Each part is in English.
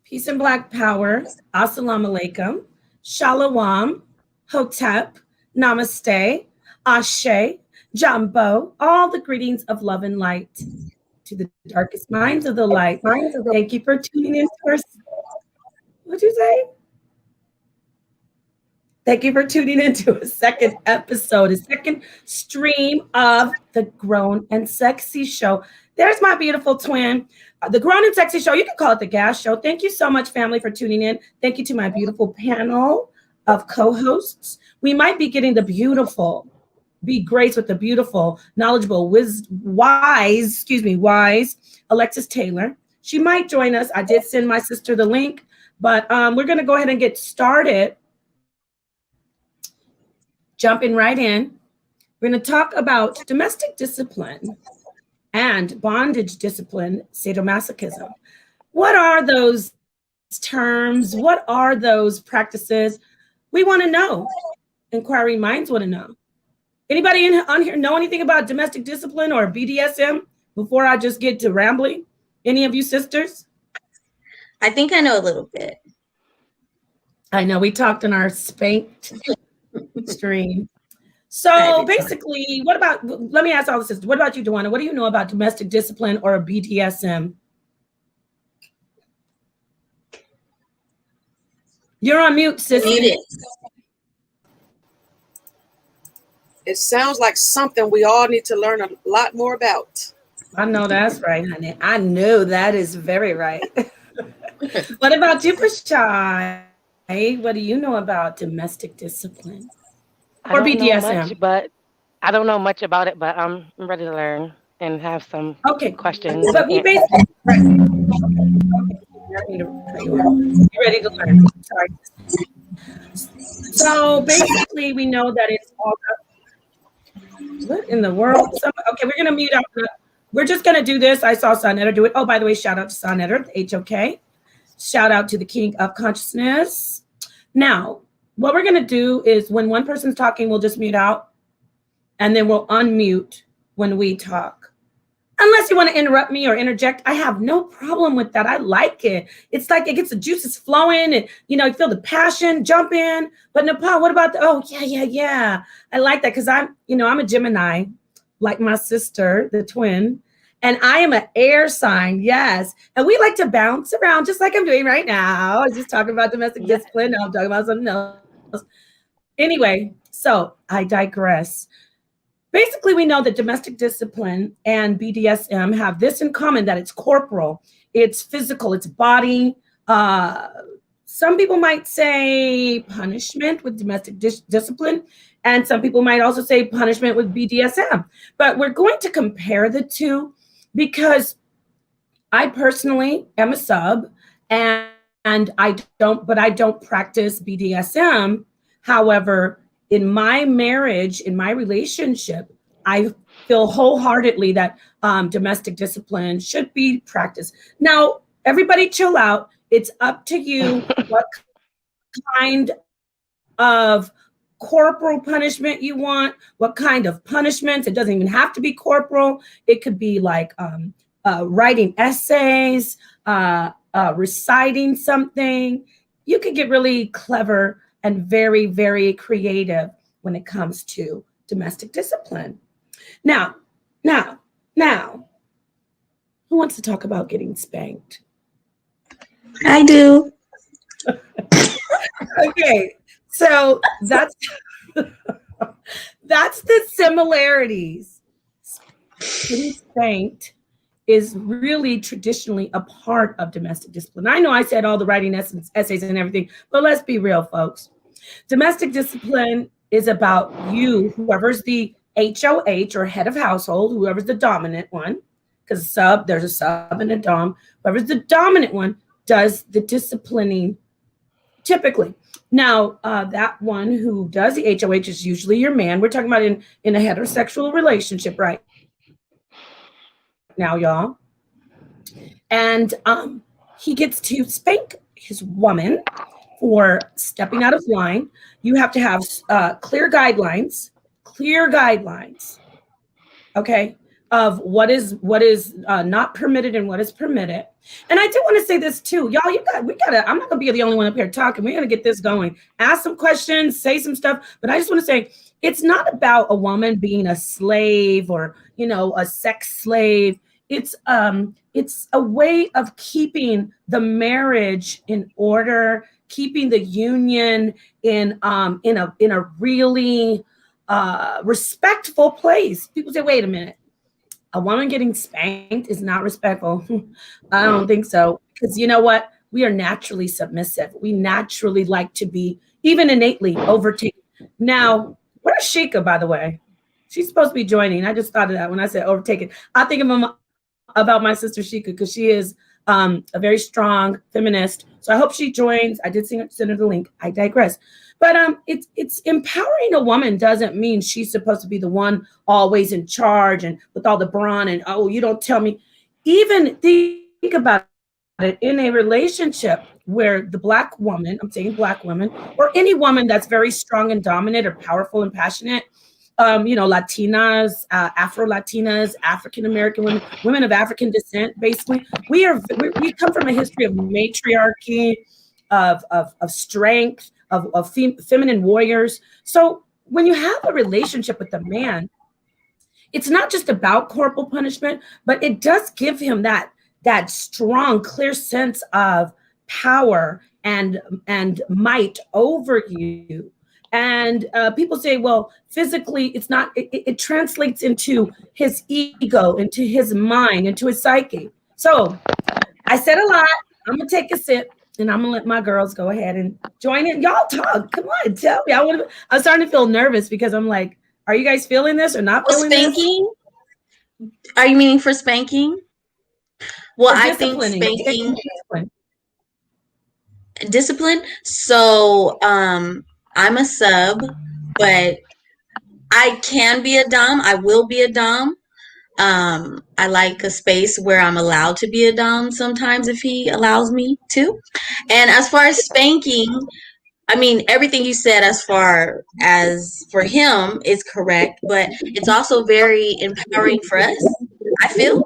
Peace and Black Power. Assalamu alaikum. Shalom. Hotep. Namaste. Ashe. Jambo. All the greetings of love and light to the darkest minds of the light. Thank you for tuning in to our, what'd you say? Thank you for tuning into a second episode, a second stream of the Grown and Sexy Show. There's my beautiful twin, the Grown and Sexy Show. You can call it the Gas Show. Thank you so much, family, for tuning in. Thank you to my beautiful panel of co-hosts. We might be getting the beautiful, be graced with the beautiful, knowledgeable, wise Alexis Taylor. She might join us. I did send my sister the link, but we're going to go ahead and get started. Jumping right in, we're going to talk about domestic discipline and bondage discipline, sadomasochism. What are those terms? What are those practices? We want to know. Inquiring minds want to know. Anybody on here know anything about domestic discipline or BDSM before I just get to rambling? Any of you sisters? I think I know a little bit. I know we talked in our spanked stream. So basically, let me ask all the sisters, what about you, Dewana? What do you know about domestic discipline or BDSM? You're on mute, sis. It sounds like something we all need to learn a lot more about. I know that's right, honey. I know that is very right. What about you, Prashai? What do you know about domestic discipline or BDSM? I don't know much about it, but I'm ready to learn and have some questions. But we basically, right. You're ready to learn. Sorry. So basically, we know that it's all. What in the world? Okay, we're gonna mute out. We're just gonna do this. I saw Sonetta do it. Oh, by the way, shout out to Sonetta, HOK. Shout out to the King of Consciousness. Now, what we're going to do is when one person's talking, we'll just mute out, and then we'll unmute when we talk. Unless you want to interrupt me or interject, I have no problem with that. I like it. It's like it gets the juices flowing, and you feel the passion jump in. But Nepal, what about yeah. I like that because I'm a Gemini, like my sister, the twin. And I am an air sign, yes. And we like to bounce around just like I'm doing right now. I was just talking about domestic discipline. Now I'm talking about something else. Anyway, so I digress. Basically, we know that domestic discipline and BDSM have this in common, that it's corporal, it's physical, it's body. Some people might say punishment with domestic discipline, and some people might also say punishment with BDSM. But we're going to compare the two, because I personally am a sub and I don't practice BDSM. However, in my marriage, in my relationship, I feel wholeheartedly that domestic discipline should be practiced. Now, everybody chill out. It's up to you what kind of corporal punishment you want, what kind of punishments. It doesn't even have to be corporal. It could be like writing essays, reciting something. You could get really clever and very, very creative when it comes to domestic discipline. Now, who wants to talk about getting spanked? I do. Okay. So that's the similarities. Getting spanked is really traditionally a part of domestic discipline. I know I said all the writing essays and everything, but let's be real, folks. Domestic discipline is about you, whoever's the HOH or head of household, whoever's the dominant one, because there's a sub and a dom. Whoever's the dominant one does the disciplining typically. Now, that one who does the HOH is usually your man. We're talking about in a heterosexual relationship right now, y'all. And he gets to spank his woman for stepping out of line. You have to have clear guidelines. Okay? of what is not permitted and what is permitted. And I do want to say this too, y'all. I'm not gonna be the only one up here talking. We're gonna get this going. Ask some questions, say some stuff. But I just want to say, it's not about a woman being a slave or a sex slave. It's a way of keeping the marriage in order, keeping the union in a really respectful place. People say, wait a minute, a woman getting spanked is not respectful. I don't think so. Because you know what? We are naturally submissive. We naturally like to be, even innately, overtaken. Now, where's Sheikah, by the way? She's supposed to be joining. I just thought of that when I said overtaken. I think about my sister Sheikah, because she is a very strong feminist. So I hope she joins. I did send her the link. I digress. But it's empowering a woman doesn't mean she's supposed to be the one always in charge and with all the brawn and, oh, you don't tell me. Even think about it in a relationship where the Black woman, I'm saying Black women, or any woman that's very strong and dominant or powerful and passionate, Latinas, Afro-Latinas, African-American women, women of African descent, basically, we come from a history of matriarchy, of strength, of feminine warriors. So when you have a relationship with a man, it's not just about corporal punishment, but it does give him that strong, clear sense of power and might over you. And people say, well, physically, it's not, it translates into his ego, into his mind, into his psyche. So I said a lot. I'm going to take a sip and I'm going to let my girls go ahead and join in. Y'all talk. Come on, tell me. I'm starting to feel nervous because I'm like, are you guys feeling this or not feeling spanking? This? Are you meaning for spanking? Well, I think spanking. Discipline. So I'm a sub, but I can be a dom. I will be a dom. I like a space where I'm allowed to be a dom sometimes if he allows me to. And as far as spanking, I mean, everything you said as far as for him is correct, but it's also very empowering for us, I feel.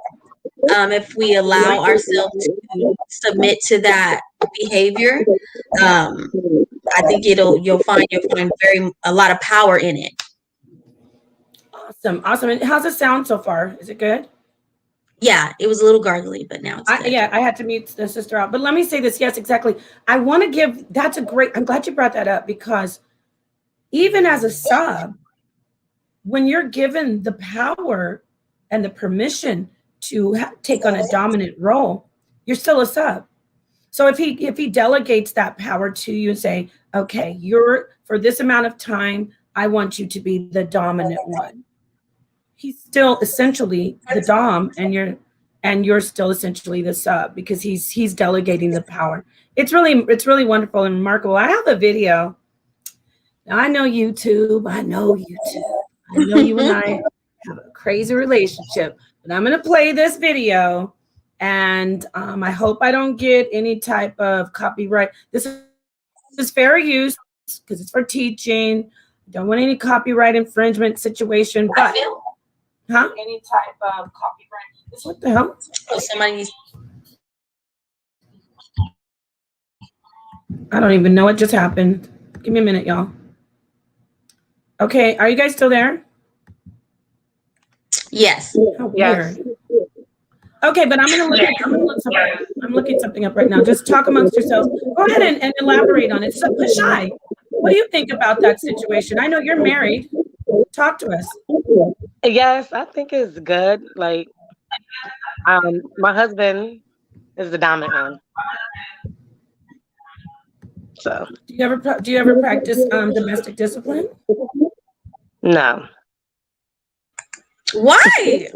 If we allow ourselves to submit to that behavior, I think you'll find a lot of power in it. Awesome. And how's it sound so far? Is it good? Yeah, it was a little gargly, but now it's good. I had to mute the sister out. But let me say this. Yes, exactly. I want to give, I'm glad you brought that up, because even as a sub, when you're given the power and the permission to take on a dominant role, you're still a sub. So if he delegates that power to you and say, okay, for this amount of time, I want you to be the dominant one. He's still essentially the dom, and you're still essentially the sub, because he's delegating the power. It's really wonderful and remarkable. I have a video. Now, I know YouTube. I know you and I have a crazy relationship, but I'm going to play this video, and I hope I don't get any type of copyright. This is fair use because it's for teaching. I don't want any copyright infringement situation, but any type of copyright. What the hell? I don't even know what just happened. Give me a minute, y'all. Okay, are you guys still there? Yes. How weird. Yes. Okay, but I'm looking something up right now. Just talk amongst yourselves. Go ahead and elaborate on it. So, Pashai, what do you think about that situation? I know you're married. Talk to us. Yes, I think it's good. Like, my husband is the dominant one. So, do you ever practice domestic discipline? No. Why?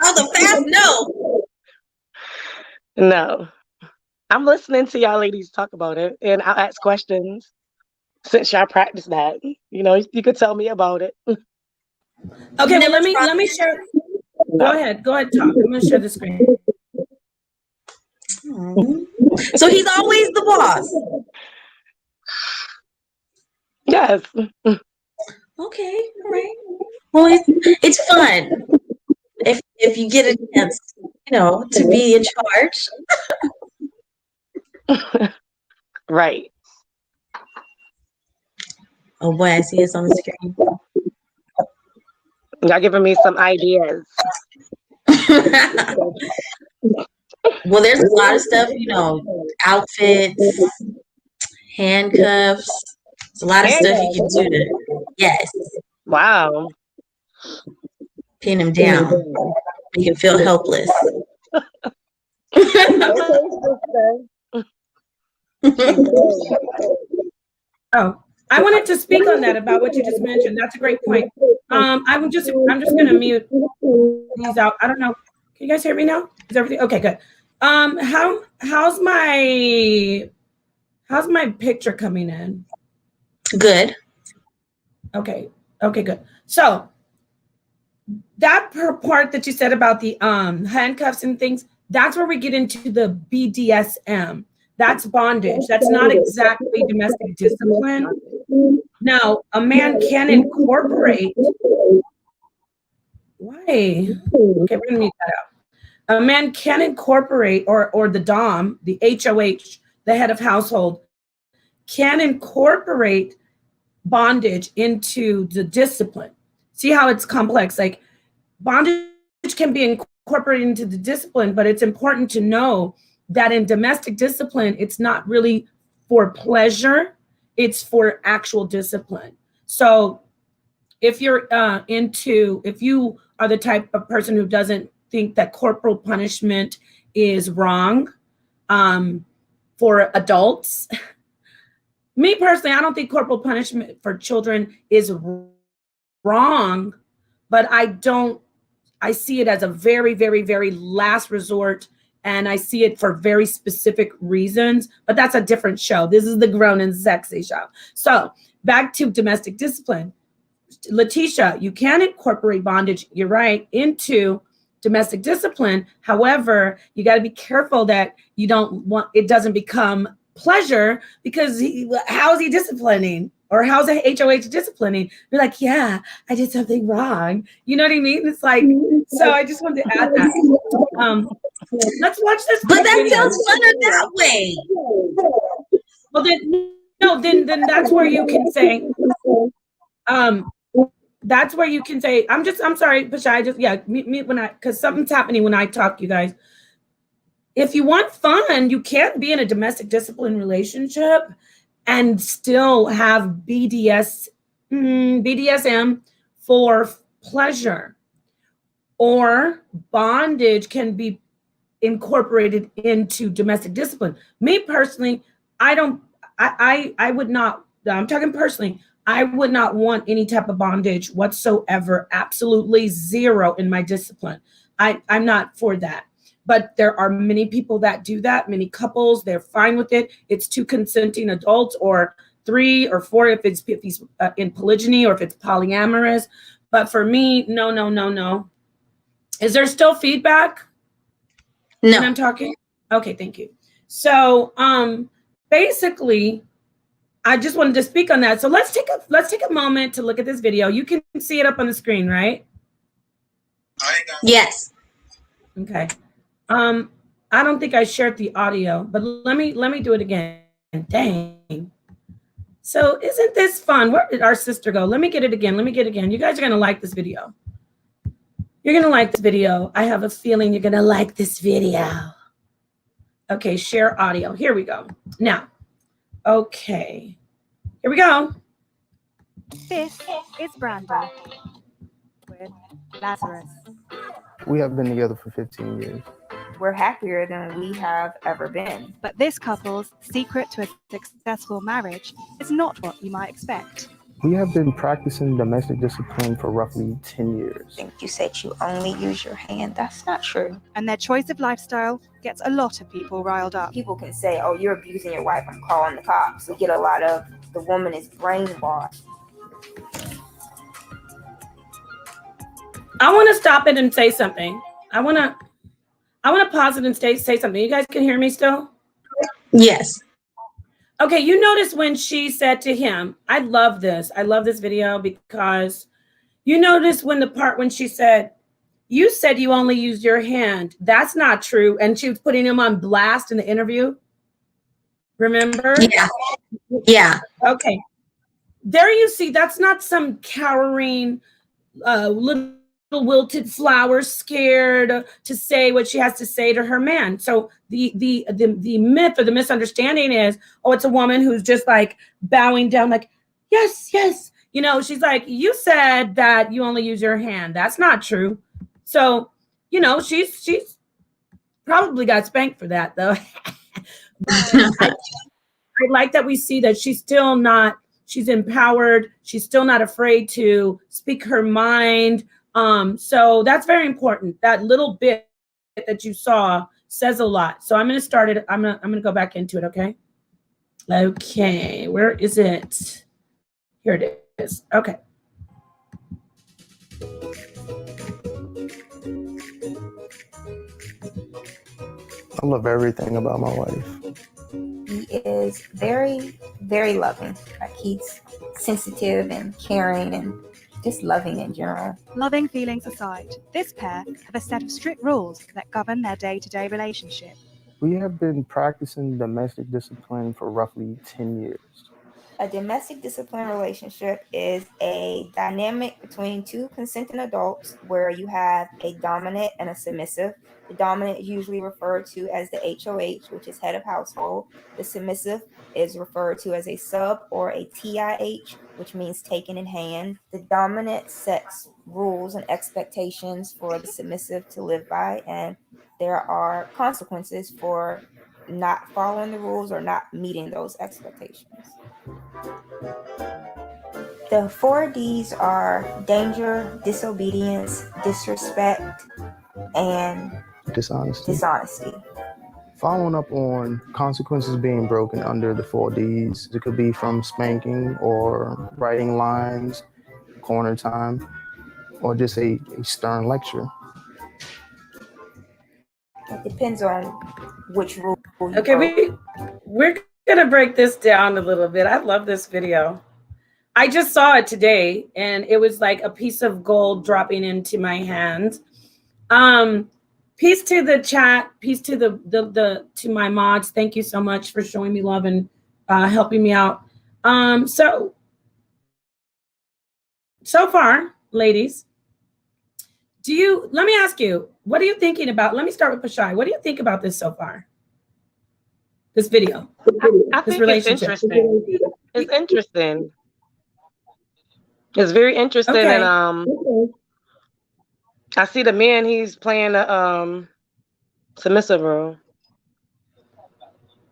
Oh, the fast no. No. I'm listening to y'all ladies talk about it, and I'll ask questions since y'all practice that. You could tell me about it. Okay, well, let me share. Go ahead, talk. I'm gonna share the screen. So he's always the boss. Yes. Okay, all right. Well, it's fun. if you get a chance, to be in charge. Right. Oh boy, I see us on the screen. Y'all giving me some ideas. Well, there's a lot of stuff, outfits, handcuffs. There's a lot of stuff you can do to, yes, Wow. pin him down, make him feel helpless. Oh, I wanted to speak on that about what you just mentioned. That's a great point. I'm just gonna mute these out. I don't know. Can you guys hear me now? Is everything okay? Good. How's my picture coming in? Good. Okay, good. So that part that you said about the handcuffs and things, that's where we get into the BDSM. That's bondage. That's not exactly domestic discipline. Now, a man can incorporate. Why? Okay, we're gonna mute that out. A man can incorporate, or the Dom, the HOH, the head of household, can incorporate bondage into the discipline. See how it's complex? Like bondage can be incorporated into the discipline, but it's important to know that in domestic discipline, it's not really for pleasure, it's for actual discipline. So if you're if you are the type of person who doesn't think that corporal punishment is wrong for adults, me personally, I don't think corporal punishment for children is wrong, but I see it as a very, very, very last resort. And I see it for very specific reasons, but that's a different show. This is the Grown and Sexy show. So back to domestic discipline. Letitia, you can incorporate bondage, you're right, into domestic discipline. However, you got to be careful that it doesn't become pleasure, because how is he disciplining? Or how's a HOH disciplining? You're like, yeah, I did something wrong. You know what I mean? It's like, so I just wanted to add that. Let's watch this. But that sounds funner that way. Well, then that's where you can say, that's where you can say, I'm sorry, Pashai, me when because something's happening when I talk, you guys. If you want fun, you can't be in a domestic discipline relationship and still have BDSM for pleasure, or bondage can be incorporated into domestic discipline. Me personally, I would not, I'm talking personally, I would not want any type of bondage whatsoever, absolutely zero in my discipline. I'm not for that. But there are many people that do that, many couples, they're fine with it. It's two consenting adults, or 3 or 4 if he's in polygyny, or if it's polyamorous. But for me, no. Is there still feedback? No. When I'm talking? Okay, thank you. So basically, I just wanted to speak on that. So let's take a moment to look at this video. You can see it up on the screen, right? Yes. Okay. I don't think I shared the audio, but let me do it again. Dang. So isn't this fun? Where did our sister go? Let me get it again. You guys are gonna like this video. You're gonna like this video. I have a feeling you're gonna like this video. Okay, share audio. Here we go. Now, okay. Here we go. This is Brandon with Lazarus. We have been together for 15 years. We're happier than we have ever been. But this couple's secret to a successful marriage is not what you might expect. We have been practicing domestic discipline for roughly 10 years. I think you said you only use your hand. That's not true. And their choice of lifestyle gets a lot of people riled up. People can say, oh, you're abusing your wife, I'm calling the cops. We get a lot of, the woman is brainwashed. I want to stop it and say something. I want to pause it and say something. You guys can hear me still? Yes. Okay, you notice when she said to him, I love this video, because you notice when she said, you said you only used your hand. That's not true. And she was putting him on blast in the interview. Remember? Yeah. Yeah. Okay. There you see, that's not some cowering little wilted flower scared to say what she has to say to her man. So the myth or the misunderstanding is, oh, it's a woman who's just like bowing down, like, yes, yes. You know, she's like, you said that you only use your hand. That's not true. So, you know, she's probably got spanked for that though. I like that we see that she's empowered. She's still not afraid to speak her mind. So that's very important. That little bit that you saw says a lot. So I'm going to start it. I'm going to go back into it. Okay. Okay. Where is it? Here it is. Okay. I love everything about my wife. He is very, very loving. Like he's sensitive and caring and just loving in general. Loving feelings aside, this pair have a set of strict rules that govern their day-to-day relationship. We have been practicing domestic discipline for roughly 10 years. A domestic discipline relationship is a dynamic between two consenting adults where you have a dominant and a submissive. The dominant is usually referred to as the HOH, which is head of household. The submissive is referred to as a sub or a TIH, which means taken in hand. The dominant sets rules and expectations for the submissive to live by, and there are consequences for not following the rules or not meeting those expectations. The 4 Ds are danger, disobedience, disrespect, and dishonesty. Following up on consequences being broken under the 4 Ds, it could be from spanking or writing lines, corner time, or just a stern lecture. It depends on which rule you Okay, broke. we're going to break this down a little bit. I love this video. I just saw it today, and it was like a piece of gold dropping into my hand. Peace to the chat. Peace to to my mods. Thank you so much for showing me love and helping me out. So far, ladies, let me ask you, what are you thinking about? Let me start with Pashai. What do you think about this so far? This video. I think it's interesting. It's interesting. It's very interesting. Okay. And I see the man, he's playing the submissive role.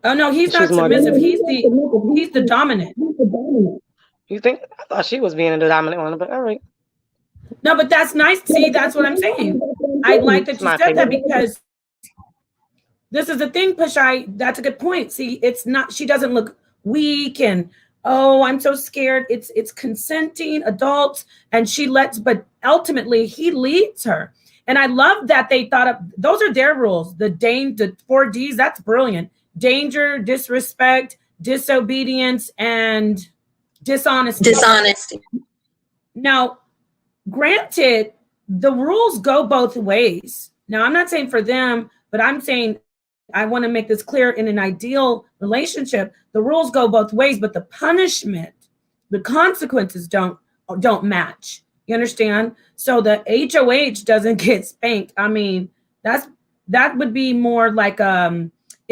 Oh no, he's not submissive. He's the dominant. You think? I thought she was being the dominant one, but all right. No, but that's nice. See, that's what I'm saying. I like that you said that, because this is the thing, Pashai. That's a good point. See, it's not, she doesn't look weak and, oh, I'm so scared. It's consenting adults, and but ultimately he leads her. And I love that they thought of, those are their rules. The 4 Ds, that's brilliant. Danger, disrespect, disobedience, and dishonesty. Now, granted, the rules go both ways. Now, I'm not saying for them, but I'm saying I want to make this clear. In an ideal relationship, the rules go both ways, but the punishment, the consequences don't match. You understand? So the HOH doesn't get spanked. I mean, that would be more like in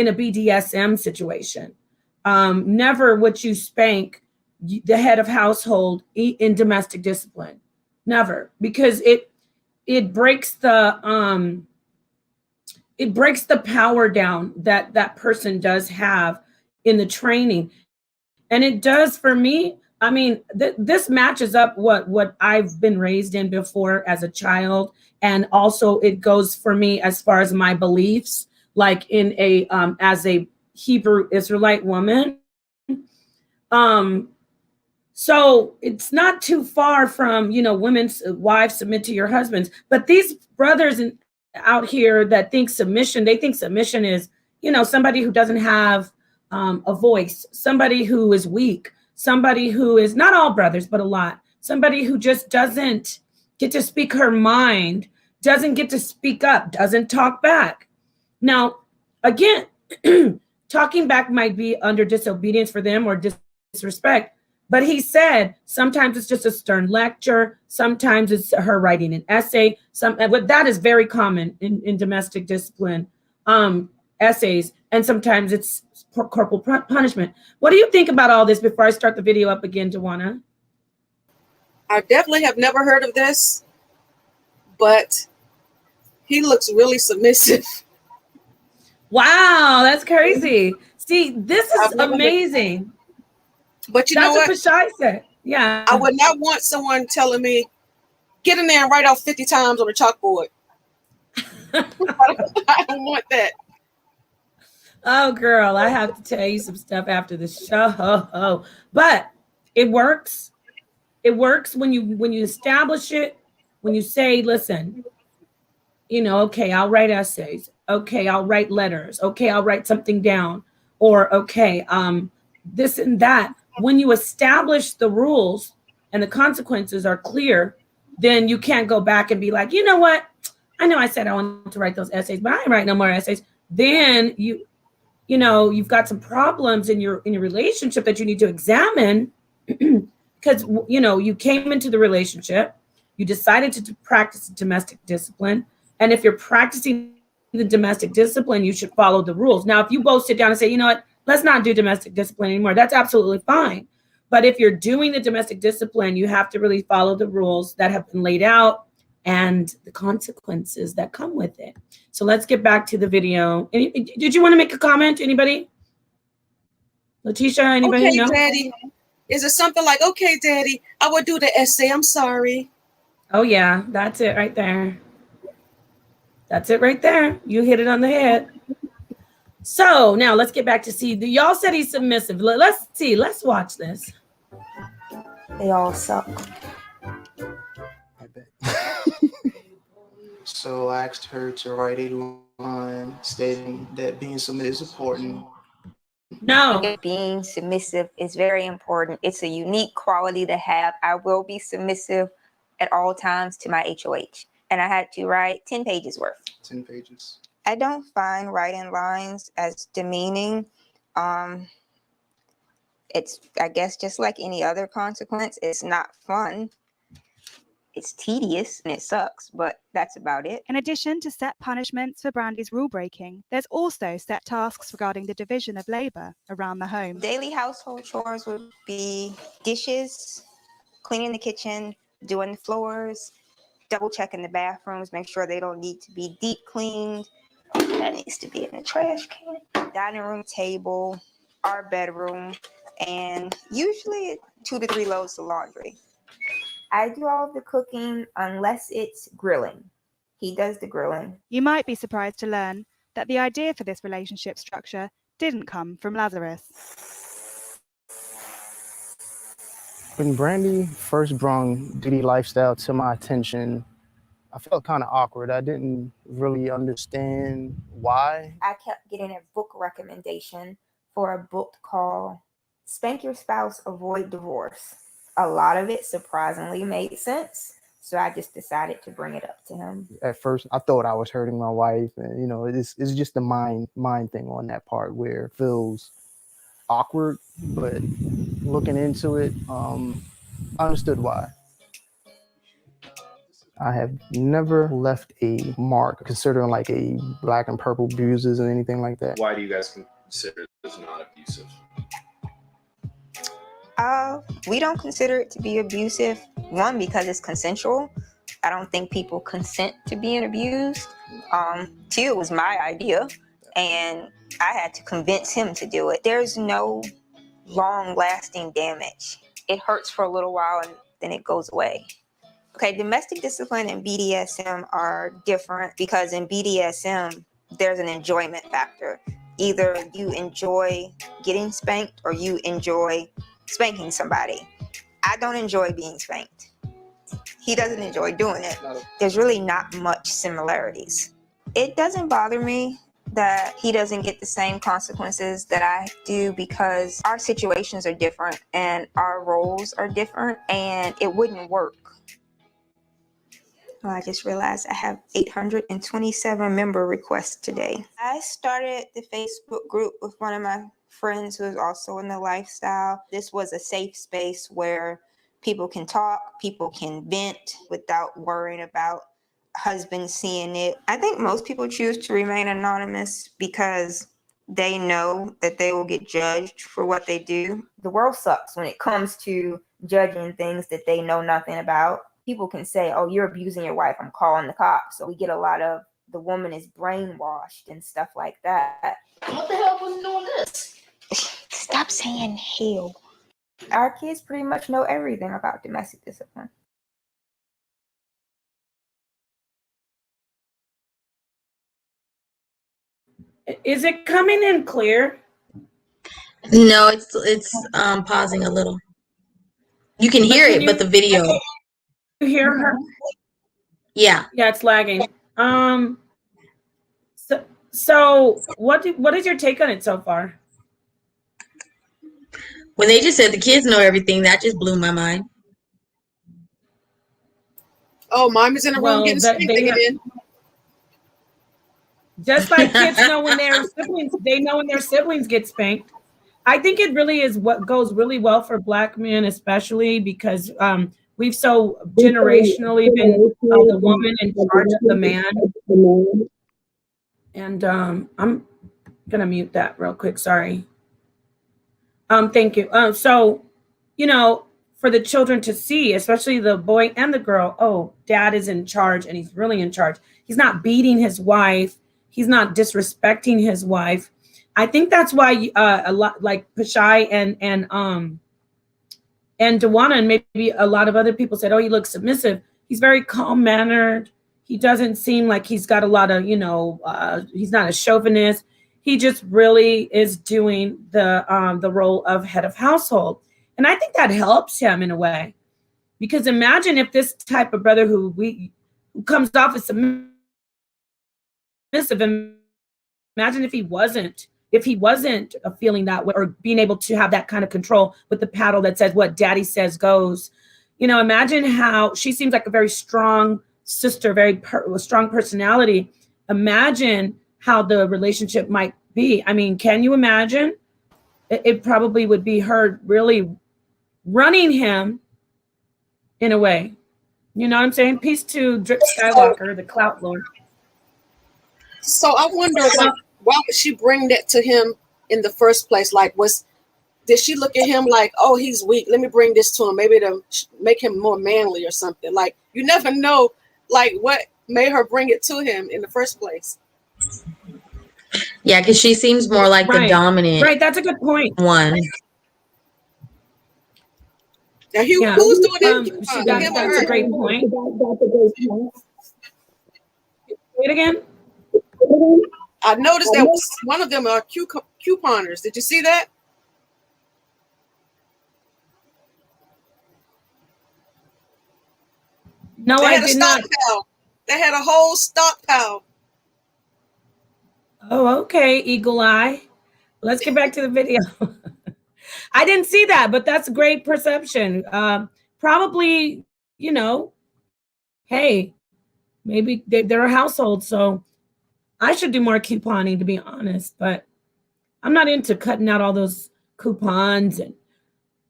a BDSM situation. Never would you spank the head of household in domestic discipline. Never, because it breaks the power down that person does have in the training. And it does for me. I mean, this matches up what I've been raised in before as a child. And also it goes for me as far as my beliefs, like in as a Hebrew Israelite woman. So it's not too far from, women's wives submit to your husbands. But these brothers out here that think submission is, somebody who doesn't have a voice, somebody who is weak, somebody who is, not all brothers, but a lot, somebody who just doesn't get to speak her mind, doesn't get to speak up, doesn't talk back. Now, again, talking back might be under disobedience for them or disrespect, but he said sometimes it's just a stern lecture, sometimes it's her writing an essay. But that is very common in domestic discipline essays, and sometimes it's corporal punishment. What do you think about all this before I start the video up again, Tawana? I definitely have never heard of this, but he looks really submissive. Wow, that's crazy. See, this is amazing. But you know what? That's what Pashai said. Yeah. I would not want someone telling me, get in there and write off 50 times on a chalkboard. I don't want that. Oh, girl, I have to tell you some stuff after the show. But it works. It works when you establish it, when you say, listen, okay, I'll write essays. Okay, I'll write letters. Okay, I'll write something down. Or, okay, this and that. When you establish the rules and the consequences are clear, then you can't go back and be like, you know what? I know I said I wanted to write those essays, but I ain't write no more essays. Then you've got some problems in your relationship that you need to examine because, you came into the relationship, you decided to practice domestic discipline. And if you're practicing the domestic discipline, you should follow the rules. Now, if you both sit down and say, you know what, let's not do domestic discipline anymore, that's absolutely fine. But if you're doing the domestic discipline, you have to really follow the rules that have been laid out and the consequences that come with it. So let's get back to the video. Did you want to make a comment? Anybody? Letitia, anybody? Okay, No? Daddy. Is it something like, okay, Daddy, I will do the essay. I'm sorry. Oh, yeah, that's it right there. That's it right there. You hit it on the head. So now let's get back to see. Y'all said he's submissive. Let's see. Let's watch this. They all suck. I bet. So I asked her to write a line stating that being submissive is important. No. Being submissive is very important. It's a unique quality to have. I will be submissive at all times to my HOH. And I had to write 10 pages worth. 10 pages. I don't find writing lines as demeaning. It's, I guess, just like any other consequence. It's not fun. It's tedious and it sucks, but that's about it. In addition to set punishments for Brandy's rule breaking, there's also set tasks regarding the division of labor around the home. Daily household chores would be dishes, cleaning the kitchen, doing the floors, double checking the bathrooms, make sure they don't need to be deep cleaned. That needs to be in the trash can. Dining room table, our bedroom, and usually 2 to 3 loads of laundry. I do all of the cooking unless it's grilling. He does the grilling. You might be surprised to learn that the idea for this relationship structure didn't come from Lazarus. When Brandy first brought duty lifestyle to my attention, I felt kind of awkward. I didn't really understand why. I kept getting a book recommendation for a book called Spank Your Spouse, Avoid Divorce. A lot of it surprisingly made sense. So I just decided to bring it up to him. At first, I thought I was hurting my wife. And, it's just a mind thing on that part where it feels awkward. But looking into it, I understood why. I have never left a mark considering like a black and purple bruises or anything like that. Why do you guys consider this not abusive? We don't consider it to be abusive. One, because it's consensual. I don't think people consent to being abused. Two, it was my idea, and I had to convince him to do it. There's no long-lasting damage. It hurts for a little while, and then it goes away. Okay, domestic discipline and BDSM are different because in BDSM, there's an enjoyment factor. Either you enjoy getting spanked or you enjoy spanking somebody. I don't enjoy being spanked. He doesn't enjoy doing it. There's really not much similarities. It doesn't bother me that he doesn't get the same consequences that I do because our situations are different and our roles are different and it wouldn't work. Well, I just realized I have 827 member requests today. I started the Facebook group with one of my friends who is also in the lifestyle. This was a safe space where people can talk, people can vent without worrying about husband seeing it. I think most people choose to remain anonymous because they know that they will get judged for what they do. The world sucks when it comes to judging things that they know nothing about. People can say, oh, you're abusing your wife, I'm calling the cops. So we get a lot of the woman is brainwashed and stuff like that. What the hell was doing this? Stop saying hell. Our kids pretty much know everything about domestic discipline. Is it coming in clear? No, it's pausing a little. You can hear it, but the video. You hear her? Yeah. Yeah, it's lagging. So what is your take on it so far? When they just said the kids know everything, that just blew my mind. Oh, mom is in the room getting spanked again. Just like kids know when their siblings, they know when their siblings get spanked. I think it really is what goes really well for Black men, especially because we've so generationally been the woman in charge of the man. And I'm gonna mute that real quick. Sorry. Thank you. So, you know, for the children to see, especially the boy and the girl, oh, dad is in charge and he's really in charge. He's not beating his wife. He's not disrespecting his wife. I think that's why a lot like Pashai and Dewana and maybe a lot of other people said, oh, he looks submissive. He's very calm mannered. He doesn't seem like he's got a lot of, he's not a chauvinist. He just really is doing the role of head of household. And I think that helps him in a way. Because imagine if this type of brother who comes off as submissive, imagine if he wasn't feeling that way or being able to have that kind of control with the paddle that says what daddy says goes. Imagine how she seems like a very strong sister, very strong personality. Imagine how the relationship might be. I mean, can you imagine? It probably would be her really running him in a way. You know what I'm saying? Peace to Drip Skywalker, the Clout Lord. So I wonder, like, why would she bring that to him in the first place? Like, did she look at him like, oh, he's weak, let me bring this to him, maybe to make him more manly or something? Like, you never know, like, what made her bring it to him in the first place. Yeah, because she seems more like the dominant. Right, that's a good point. One. Now, who's doing it? That's a great point. Say it again. I noticed that one of them are couponers. Did you see that? No, I did not. They had a whole stockpile. Oh, okay, Eagle Eye. Let's get back to the video. I didn't see that, but that's great perception. Probably, hey, maybe they're a household, so I should do more couponing, to be honest. But I'm not into cutting out all those coupons, and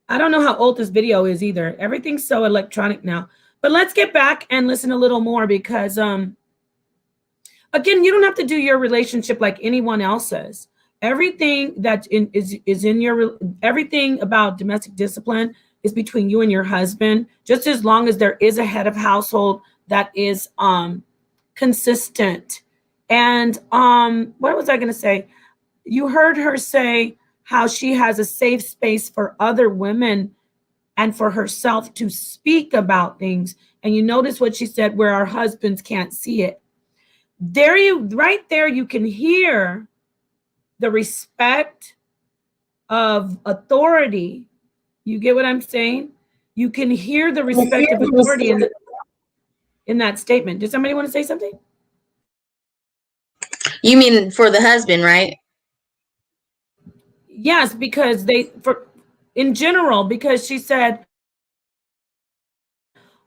I don't know how old this video is either. Everything's so electronic now. But let's get back and listen a little more because, again, you don't have to do your relationship like anyone else's. Everything that is in your everything about domestic discipline is between you and your husband. Just as long as there is a head of household that is consistent. And what was I going to say? You heard her say how she has a safe space for other women and for herself to speak about things. And you notice what she said, where our husbands can't see it. Right there, you can hear the respect of authority. You get what I'm saying? You can hear the respect of authority in that statement. Does somebody want to say something? You mean for the husband, right? Yes, because in general, because she said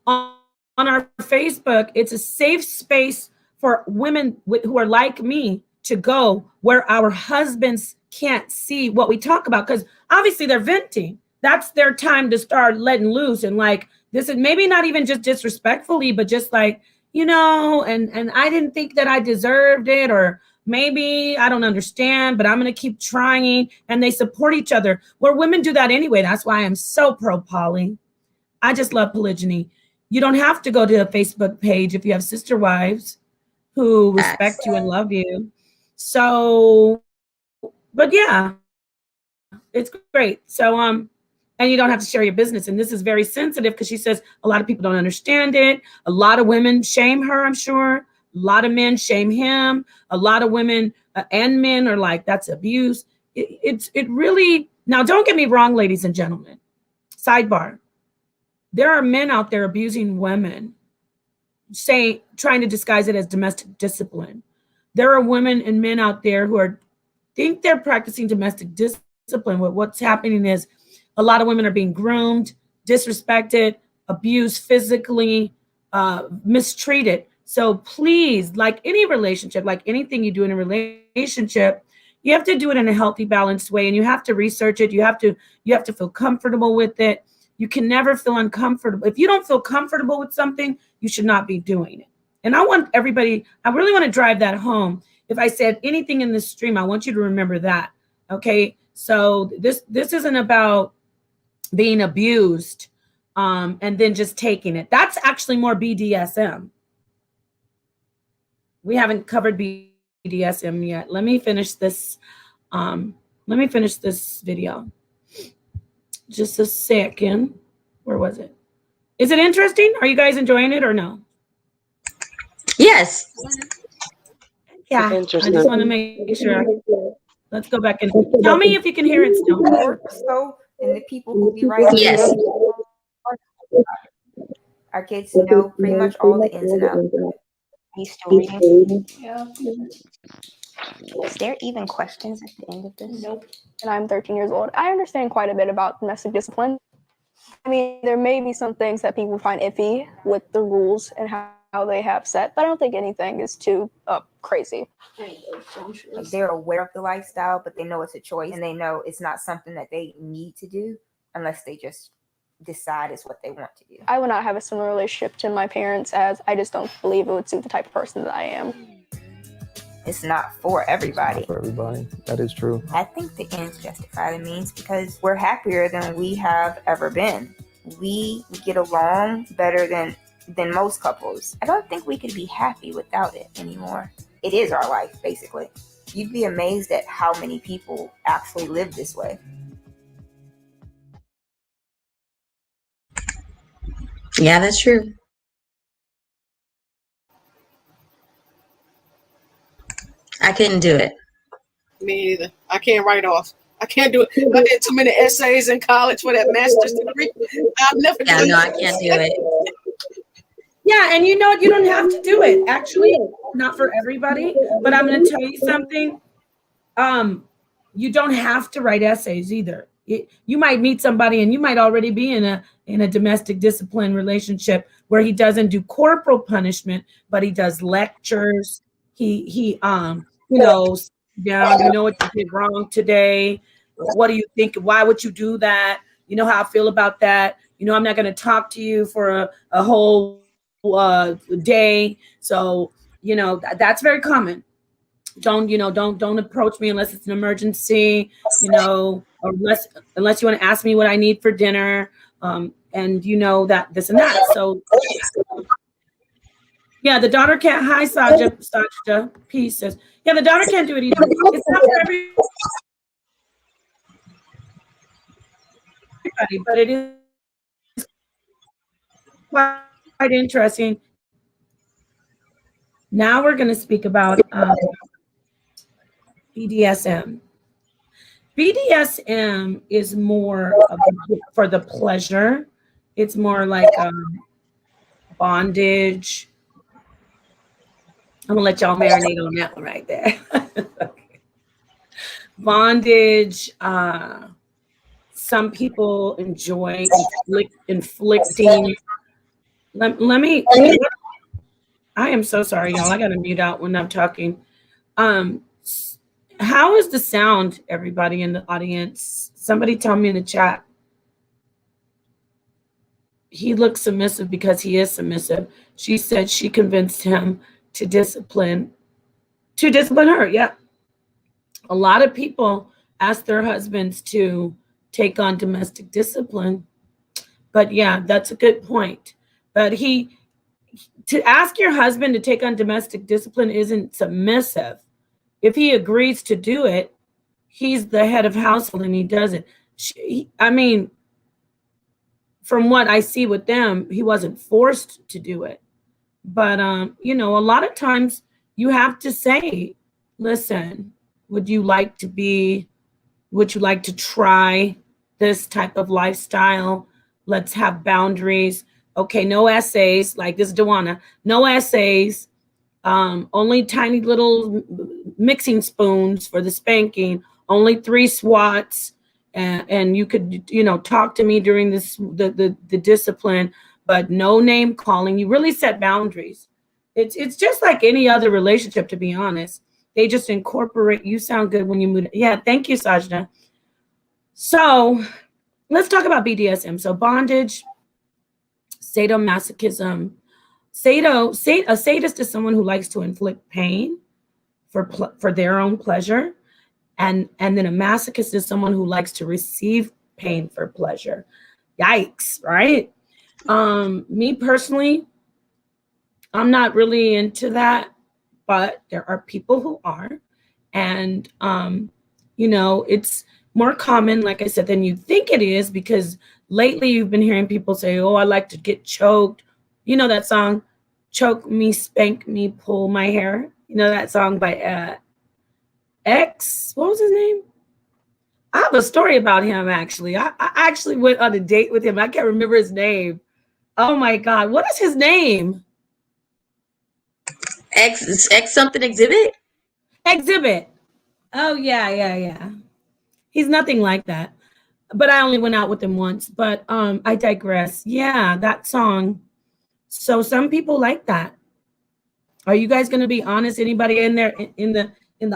on our Facebook, it's a safe space for women who are like me to go where our husbands can't see what we talk about, because obviously they're venting. That's their time to start letting loose, and like, this is maybe not even just disrespectfully, but just like, and I didn't think that I deserved it, or maybe I don't understand, but I'm going to keep trying. And they support each other, where women do that anyway. That's why I'm so pro poly. I just love polygyny. You don't have to go to a Facebook page if you have sister wives who respect you and love you. So, but yeah, it's great. So, and you don't have to share your business. And this is very sensitive, because she says a lot of people don't understand it. A lot of women shame her, I'm sure. A lot of men shame him. A lot of women and men are like, that's abuse. It really, now don't get me wrong, ladies and gentlemen. Sidebar. There are men out there abusing women, trying to disguise it as domestic discipline. There are women and men out there who think they're practicing domestic discipline. What's happening is a lot of women are being groomed, disrespected, abused physically, mistreated. So please, like any relationship, like anything you do in a relationship, you have to do it in a healthy, balanced way, and you have to research it. You have to feel comfortable with it. You can never feel uncomfortable. If you don't feel comfortable with something, you should not be doing it. And I really want to drive that home. If I said anything in this stream, I want you to remember that. Okay. So this isn't about being abused and then just taking it. That's actually more BDSM. We haven't covered BDSM yet. Let me finish this. Video. Just a second. Where was it? Is it interesting? Are you guys enjoying it or no? Yes. Yeah. I just want to make sure. Let's go back and tell me if you can hear it still. So, and the people who be writing. Yes. Our kids know pretty much all the ins and outs. He's still reading. Yeah. Is there even questions at the end of this? Nope. And I'm 13 years old. I understand quite a bit about domestic discipline. I mean, there may be some things that people find iffy with the rules and how they have set, but I don't think anything is too crazy. Like, they're aware of the lifestyle, but they know it's a choice, and they know it's not something that they need to do unless they just decide it's what they want to do. I would not have a similar relationship to my parents, as I just don't believe it would suit the type of person that I am. It's not for everybody. Not for everybody. That is true. I think the ends justify the means, because we're happier than we have ever been. We get along better than most couples. I don't think we could be happy without it anymore. It is our life, basically. You'd be amazed at how many people actually live this way. Yeah, that's true. I couldn't do it. Me either. I can't write off. I can't do it. I did too many essays in college for that master's degree. I've never Yeah, no, I can't do it. Yeah, and you know what? You don't have to do it. Actually, not for everybody. But I'm going to tell you something. You don't have to write essays either. You might meet somebody, and you might already be in a domestic discipline relationship where he doesn't do corporal punishment, but he does lectures. He down, you know what you did wrong today. What do you think? Why would you do that? You know how I feel about that. I'm not going to talk to you for a whole day. So, that's very common. Don't approach me unless it's an emergency, or unless you want to ask me what I need for dinner. And that this and that. So yeah, the daughter can't. Hi, Saja. Peace says, yeah, the daughter can't do it either. It's not for everybody, but it is quite interesting. Now we're going to speak about BDSM. BDSM is more for the pleasure. It's more like bondage. I'm gonna let y'all marinate on that one right there. Okay. Bondage. Some people enjoy inflicting let me. I am so sorry, y'all. I gotta mute out when I'm talking. How is the sound, everybody in the audience? Somebody tell me in the chat. He looks submissive because he is submissive. She said she convinced him to discipline her. Yeah. A lot of people ask their husbands to take on domestic discipline. But yeah, that's a good point. But to ask your husband to take on domestic discipline isn't submissive. If he agrees to do it, he's the head of household and he does it. I mean, from what I see with them, he wasn't forced to do it. But, you know, a lot of times you have to say, listen, would you like to try this type of lifestyle? Let's have boundaries. Okay, no essays, like this Dewana, no essays, only tiny little mixing spoons for the spanking, only 3 swats, and you could, you know, talk to me during the discipline, but no name calling. You really set boundaries. It's just like any other relationship, to be honest. They just incorporate. You sound good when you move. Yeah, thank you, Sajda. So let's talk about BDSM. So bondage, sadomasochism. A sadist is someone who likes to inflict pain for their own pleasure. And then a masochist is someone who likes to receive pain for pleasure. Yikes, right? Me personally, I'm not really into that, but there are people who are. And, you know, it's more common, like I said, than you think it is, because lately you've been hearing people say, oh, I like to get choked. You know that song, choke me, spank me, pull my hair. You know that song by X? What was his name? I have a story about him, actually. I actually went on a date with him. I can't remember his name. Oh, my God. What is his name? X something exhibit? Exhibit. Oh, yeah. He's nothing like that. But I only went out with him once. But I digress. Yeah, that song. So some people like that. Are you guys going to be honest? Anybody in there in the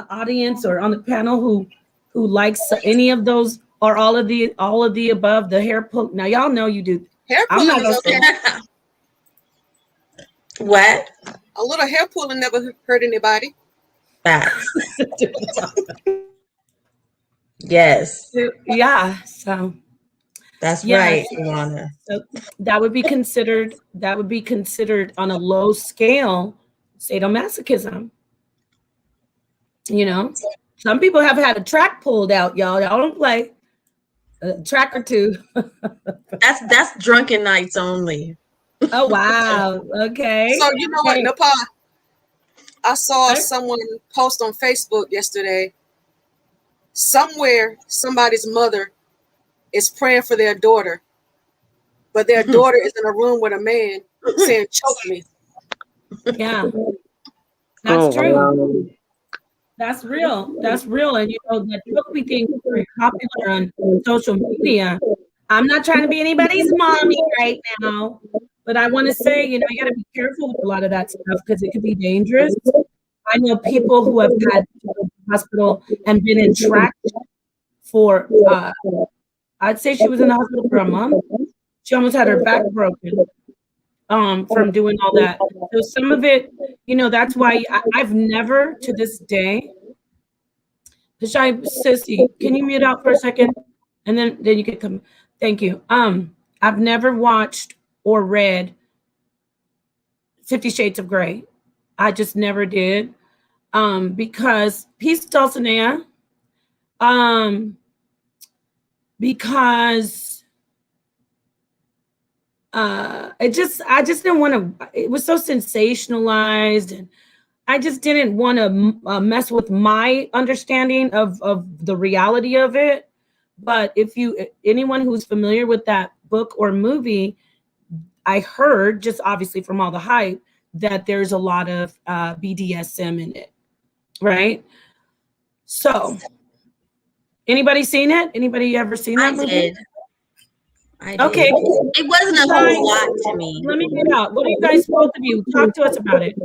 audience or on the panel who likes any of those or all of the above? The hair pull. Now y'all know you do. Hair pulling is okay. What? A little hair pulling never hurt anybody. Yes. Yeah. So that's yes. right, Ilana. So that would be considered on a low scale sadomasochism. You know, some people have had a track pulled out, y'all. Y'all don't play a track or two. That's drunken nights only. Oh wow. Okay. So you know what, Napah? I saw someone post on Facebook yesterday. Somewhere, somebody's mother is praying for their daughter, but their daughter is in a room with a man saying, choke me. Yeah. That's true. Wow. That's real. That's real. And you know, that choke me thing is very popular on social media. I'm not trying to be anybody's mommy right now, but I want to say, you know, you got to be careful with a lot of that stuff because it could be dangerous. I know people who have had to go to the hospital and been in track for, I'd say she was in the hospital for a month. She almost had her back broken from doing all that. So some of it, you know, that's why I've never to this day, Sissy, can you mute out for a second? And then you can come. Thank you. I've never watched or read 50 Shades of Grey. I just never did. Because peace, Dulcinea. Because I just didn't want to. It was so sensationalized, and I just didn't want to mess with my understanding of the reality of it. But anyone who's familiar with that book or movie, I heard, just obviously from all the hype, that there's a lot of BDSM in it, right? So, anybody seen it? Anybody ever seen that movie? Did. I did. Okay. It wasn't a Guys, whole lot to me. let me get out. What do you guys, both of you, talk to us about it?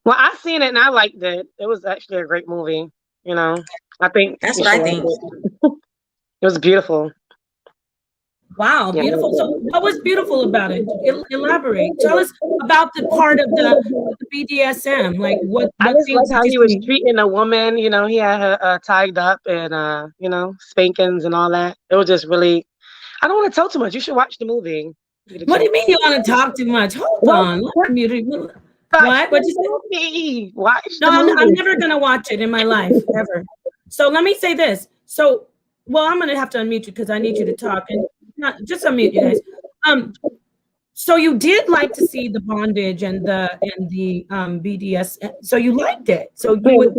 Well, I seen it and I liked it. It was actually a great movie. You know, I think That's you what I should watch think. it. It was beautiful. Wow, Yeah. beautiful. So what was beautiful about it? Elaborate. Tell us about the part of the BDSM. Like what I just like things did how you he was see? treating a woman. You know, he had her tied up and you know, spankings and all that. It was just really. I don't want to tell too much. You should watch the movie. What do you mean you want to talk too much? Hold on. Let me mute it. What? What'd you say? Watch No, the movie. I'm never gonna watch it in my life ever. So let me say this. So, well, I'm gonna have to unmute you because I need you to talk and not just unmute you guys. So you did like to see the bondage and the BDS. So you liked it. So you would.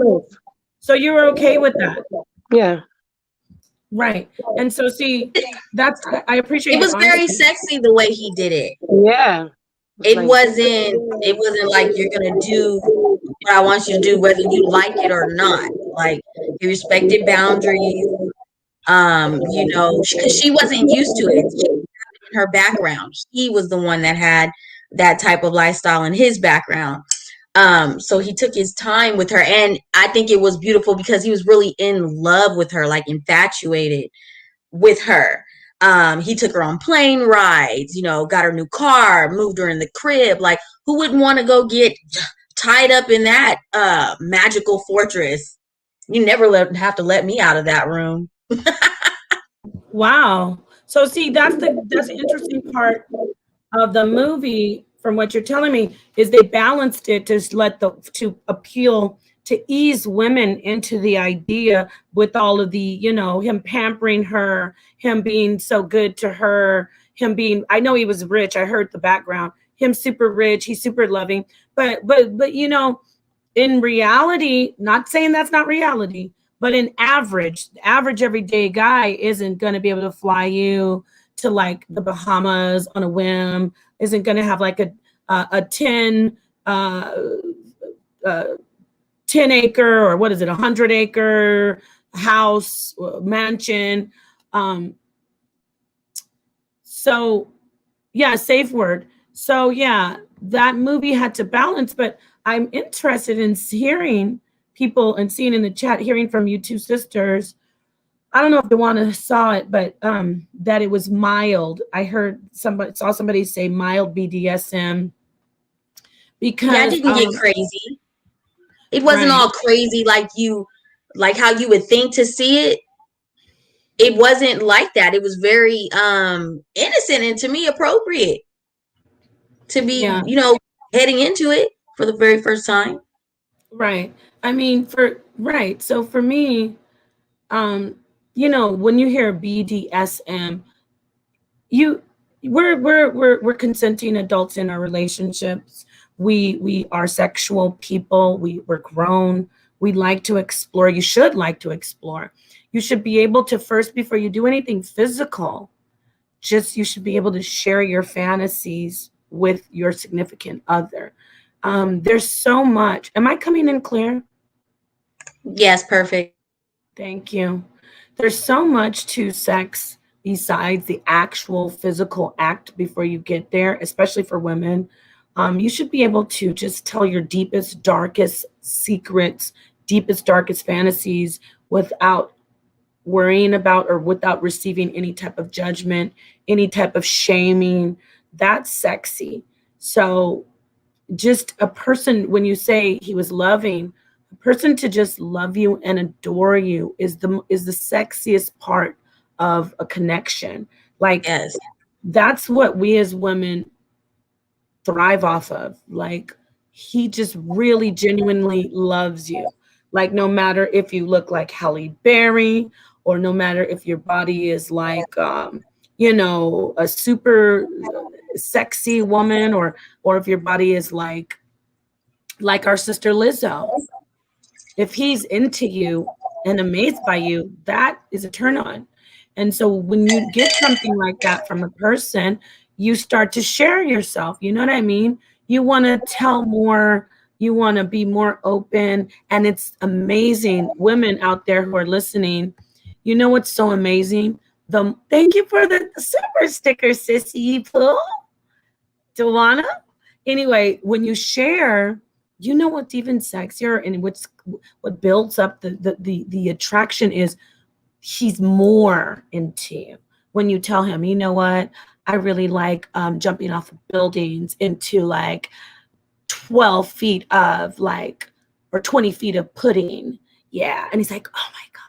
So you were okay with that, Yeah. right? And so see, that's I appreciate. It was your very honesty. sexy the way he did it. Yeah. It wasn't like you're gonna do what I want you to do, whether you like it or not. Like he respected boundaries. You know, because she wasn't used to it. In her background, he was the one that had that type of lifestyle in his background. So he took his time with her, and I think it was beautiful because he was really in love with her, like infatuated with her. He took her on plane rides, you know, got her new car, moved her in the crib. Like, who wouldn't want to go get tied up in that magical fortress? You never have to let me out of that room. Wow. So see, that's the interesting part of the movie. From what you're telling me, is they balanced it to appeal to ease women into the idea with all of the, you know, him pampering her, him being so good to her, him being. I know he was rich. I heard the background. Him super rich. He's super loving. But you know, in reality, not saying that's not reality, but in average everyday guy isn't going to be able to fly you to like the Bahamas on a whim, isn't going to have like a 10 10 acre, or what is it, 100-acre house, mansion. So yeah, safe word. So yeah, that movie had to balance, but I'm interested in hearing people and seeing in the chat, hearing from you two sisters. I don't know if Dewana saw it, but that it was mild. I heard saw somebody say mild BDSM because Yeah, I didn't get crazy. It wasn't right. all crazy like how you would think to see it. It wasn't like that. It was very innocent and to me appropriate to be, Yeah. you know, heading into it for the very first time. Right. I mean, right. So for me, you know, when you hear BDSM, we're consenting adults in our relationships. We are sexual people. We're grown. We like to explore. You should like to explore. You should be able to first, before you do anything physical, you should be able to share your fantasies with your significant other. There's so much. Am I coming in clear? Yes, perfect. Thank you. There's so much to sex besides the actual physical act before you get there, especially for women. You should be able to just tell your deepest, darkest secrets, deepest, darkest fantasies without worrying about or without receiving any type of judgment, any type of shaming. That's sexy. So just a person, when you say he was loving, a person to just love you and adore you is the sexiest part of a connection. Like, yes, that's what we as women thrive off of. Like, he just really genuinely loves you. Like, no matter if you look like Halle Berry, or no matter if your body is like you know, a super sexy woman, or if your body is like our sister Lizzo. If he's into you and amazed by you, that is a turn on. And so when you get something like that from a person, you start to share yourself. You know what I mean? You want to tell more, you want to be more open. And it's amazing. Women out there who are listening, you know what's so amazing? Thank you for the super sticker, Sissy Pooh. Tawana. Anyway, when you share, you know what's even sexier and what builds up the attraction is he's more into you. When you tell him, you know what, I really like jumping off of buildings into like 12 feet of like, or 20 feet of pudding. Yeah. And he's like, oh my God,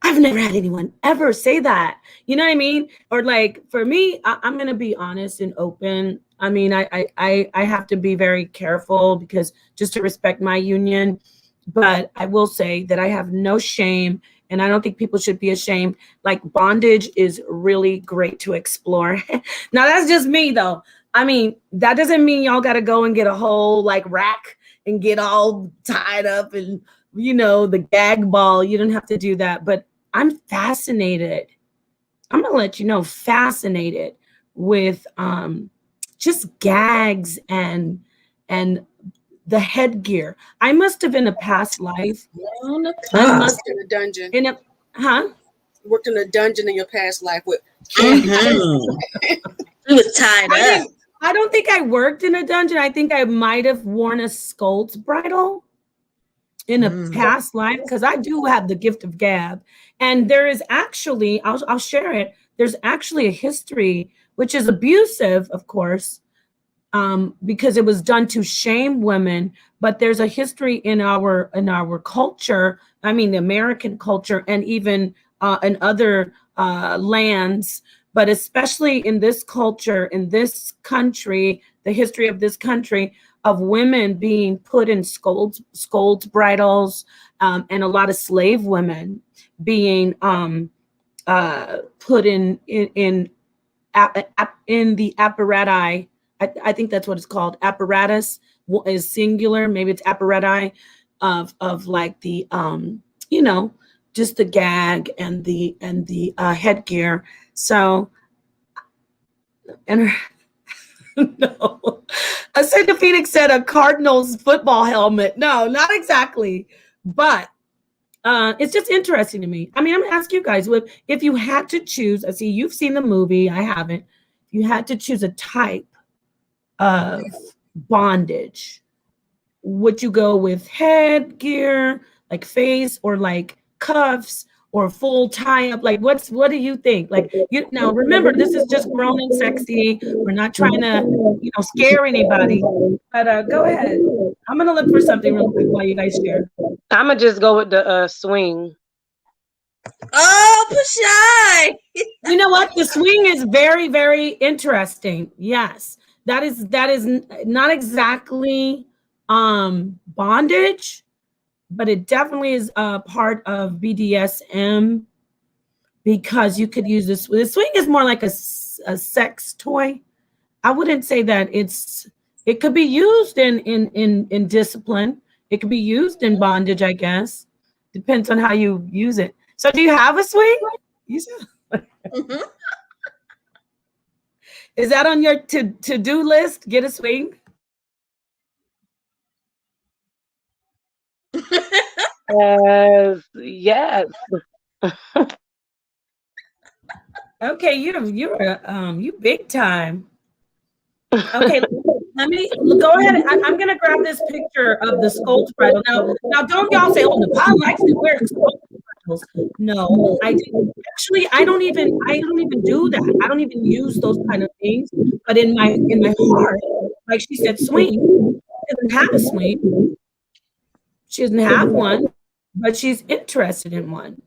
I've never had anyone ever say that. You know what I mean? Or like for me, I'm going to be honest and open. I mean, I have to be very careful because just to respect my union, but I will say that I have no shame and I don't think people should be ashamed. Like bondage is really great to explore. Now that's just me though. I mean, that doesn't mean y'all got to go and get a whole like rack and get all tied up and, you know, the gag ball. You don't have to do that. But I'm fascinated. I'm going to let you know, fascinated with just gags and the headgear. I must have in a past life. I must in a dungeon. Worked in a dungeon in your past life with. It was tied up. I don't think I worked in a dungeon. I think I might have worn a Scold's bridle in a past life because I do have the gift of gab. And there is actually, I'll share it. There's actually a history, which is abusive, of course, because it was done to shame women. But there's a history in our culture. I mean, the American culture, and even in other lands. But especially in this culture, in this country, the history of this country, of women being put in scold's bridles, and a lot of slave women being put in the apparatus. I think that's what it's called. Apparatus is singular. Maybe it's apparatus of like the you know, just the gag and the headgear. So, and no, I said the Phoenix said a Cardinals football helmet. No, not exactly, but it's just interesting to me. I mean, I'm gonna ask you guys, if you had to choose, I see you've seen the movie, I haven't. If you had to choose a type of bondage, would you go with headgear, like face, or like cuffs, or full tie up? Like, what do you think? Like, you now remember, this is just grown and sexy. We're not trying to, you know, scare anybody. But go ahead. I'm gonna look for something real quick while you guys share. I'm gonna just go with the swing. Oh, Pashai! You know what? The swing is very, very interesting. Yes, that is not exactly bondage, but it definitely is a part of BDSM because you could use this. The swing is more like a sex toy. I wouldn't say that it could be used in discipline. It could be used in bondage, I guess. Depends on how you use it. So do you have a swing? Is that on your to-do list? Get a swing? Yes. Okay, you big time. Okay, let me go ahead. I'm gonna grab this picture of the Scold's bridle. Now don't y'all say, "Oh, Nepal likes to wear Scold's bridles." No, I didn't. Actually, I don't even do that. I don't even use those kind of things. But in my heart, like she said, swing. She doesn't have a swing. She doesn't have one, but she's interested in one.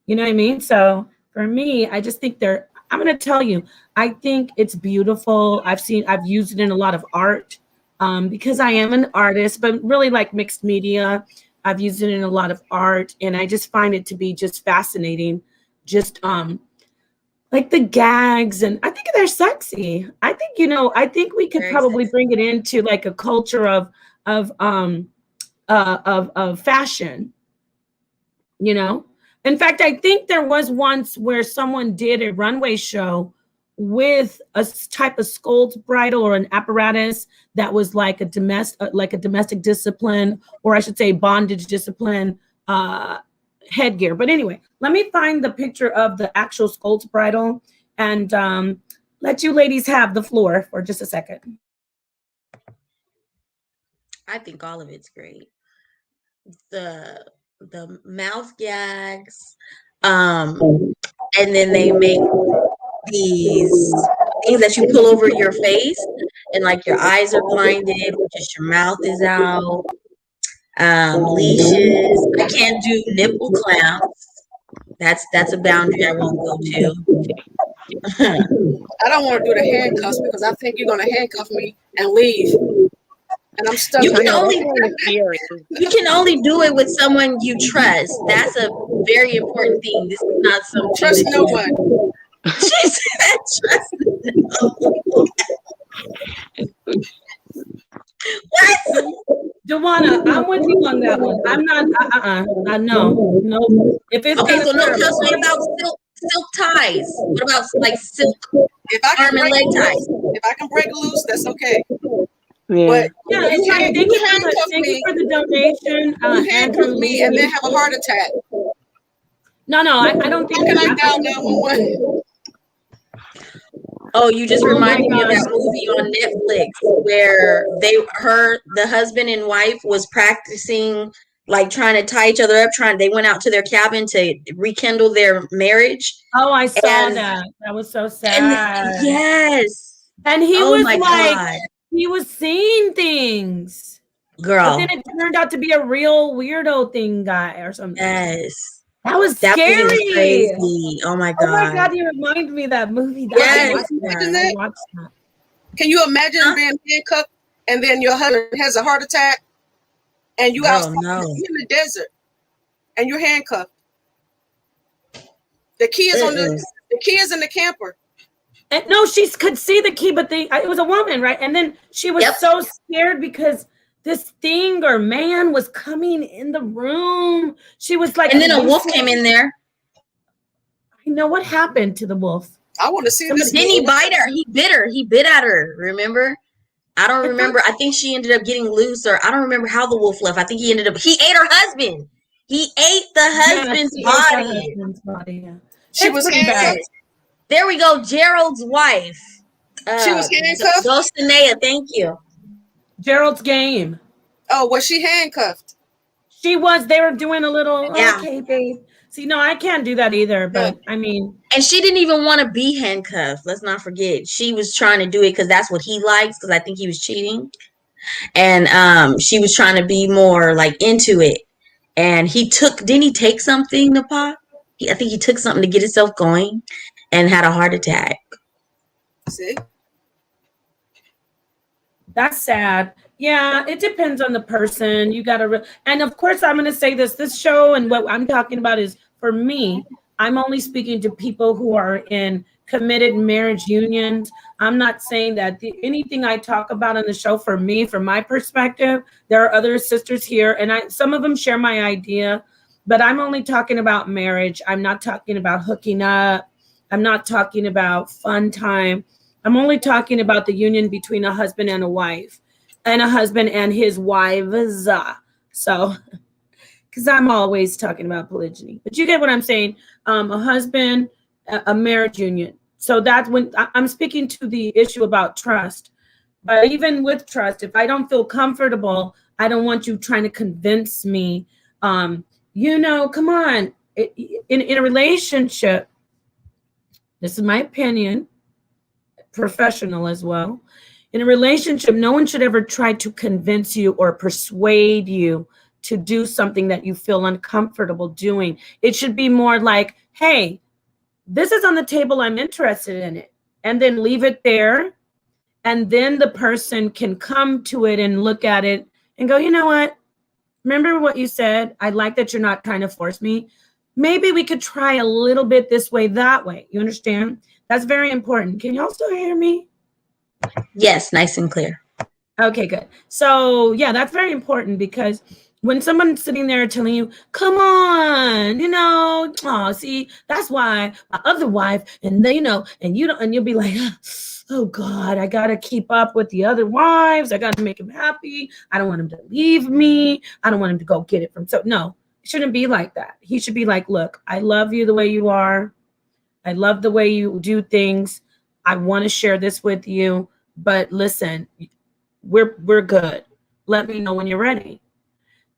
You know what I mean? So for me, I just think I'm going to tell you, I think it's beautiful. I've used it in a lot of art because I am an artist, but really like mixed media. I've used it in a lot of art, and I just find it to be just fascinating. Just like the gags, and I think they're sexy. I think we could probably bring it into like a culture of fashion, you know. In fact, I think there was once where someone did a runway show with a type of Scold's bridle or an apparatus that was like a domestic discipline, or I should say bondage discipline headgear. But anyway, let me find the picture of the actual Scold's bridle and let you ladies have the floor for just a second. I think all of it's great. The mouth gags, and then they make these things that you pull over your face, and like your eyes are blinded, just your mouth is out. Leashes. I can't do nipple clamps. That's a boundary I won't go to. I don't want to do the handcuffs because I think you're going to handcuff me and leave. And I'm stuck. You with you can only do it with someone you trust. That's a very important thing. This is not something trust that no you one. She said trust no one. What? Dewana, I'm with you on that one. I'm not, no. If it's Okay, gonna so no serve, trust. What about silk ties? What about like silk if I can arm and break leg ties? loose, if I can break loose, that's okay. Yeah. But yeah, you it's like, thank you for the donation, handcuff Andrew. me and then have a heart attack. No, I don't think How can I that dial 911? Oh, you just reminded me of that movie on Netflix where the husband and wife was practicing, like trying to tie each other up. They went out to their cabin to rekindle their marriage. Oh, I saw that. That was so sad. And yes. And he Oh was my like, God. he was seeing things. Girl. But then it turned out to be a real weirdo thing guy or something. Yes. That was That scary. movie was crazy. Oh my God. Oh my God, you remind me of that movie. Yes. I watched that. Can you imagine being handcuffed and then your husband has a heart attack and you out in the desert and you're handcuffed? The key is the key is in the camper. And no, she could see the key, but it was a woman, right? And then she was so scared because this thing or man was coming in the room. She was like, and then a wolf came in there. I know what happened to the wolf. I want to see this. Didn't he bite her? He bit her. He bit at her. Remember? I don't remember. I think she ended up getting loose, or I don't remember how the wolf left. I think he ate her husband. He ate the husband's body. Yeah. She was handcuffed. There we go. Gerald's wife. She was handcuffed. Dulcinea, thank you. Gerald's game. Oh, was she handcuffed? She was. They were doing a little. Okay, babe. See, no, I can't do that either. But I mean, and she didn't even want to be handcuffed. Let's not forget. She was trying to do it because that's what he likes. Because I think he was cheating, and she was trying to be more like into it. And didn't he take something, Napah? I think he took something to get himself going, and had a heart attack. See, that's sad. Yeah, it depends on the person. You gotta, and of course, I'm gonna say this show and what I'm talking about is for me. I'm only speaking to people who are in committed marriage unions. I'm not saying that anything I talk about on the show for me, from my perspective, there are other sisters here, and some of them share my idea, but I'm only talking about marriage. I'm not talking about hooking up. I'm not talking about fun time. I'm only talking about the union between a husband and a wife. And a husband and his wives. So, because I'm always talking about polygyny, but you get what I'm saying. A husband, a marriage union. So that's when I'm speaking to the issue about trust. But even with trust, if I don't feel comfortable, I don't want you trying to convince me. Come on. In a relationship, this is my opinion, professional as well. In a relationship, no one should ever try to convince you or persuade you to do something that you feel uncomfortable doing. It should be more like, hey, this is on the table, I'm interested in it. And then leave it there. And then the person can come to it and look at it and go, you know what? Remember what you said? I like that you're not trying to force me. Maybe we could try a little bit this way, that way. You understand? That's very important. Can y'all still hear me? Yes, nice and clear. Okay, good. So yeah, that's very important because when someone's sitting there telling you, come on, see, that's why my other wife, and they and you don't, and you'll be like, oh God, I gotta keep up with the other wives. I gotta make him happy. I don't want him to leave me. I don't want him to go get it from. So no, shouldn't be like that. He should be like, look, I love you the way you are. I love the way you do things. I want to share this with you, but listen, we're good. Let me know when you're ready.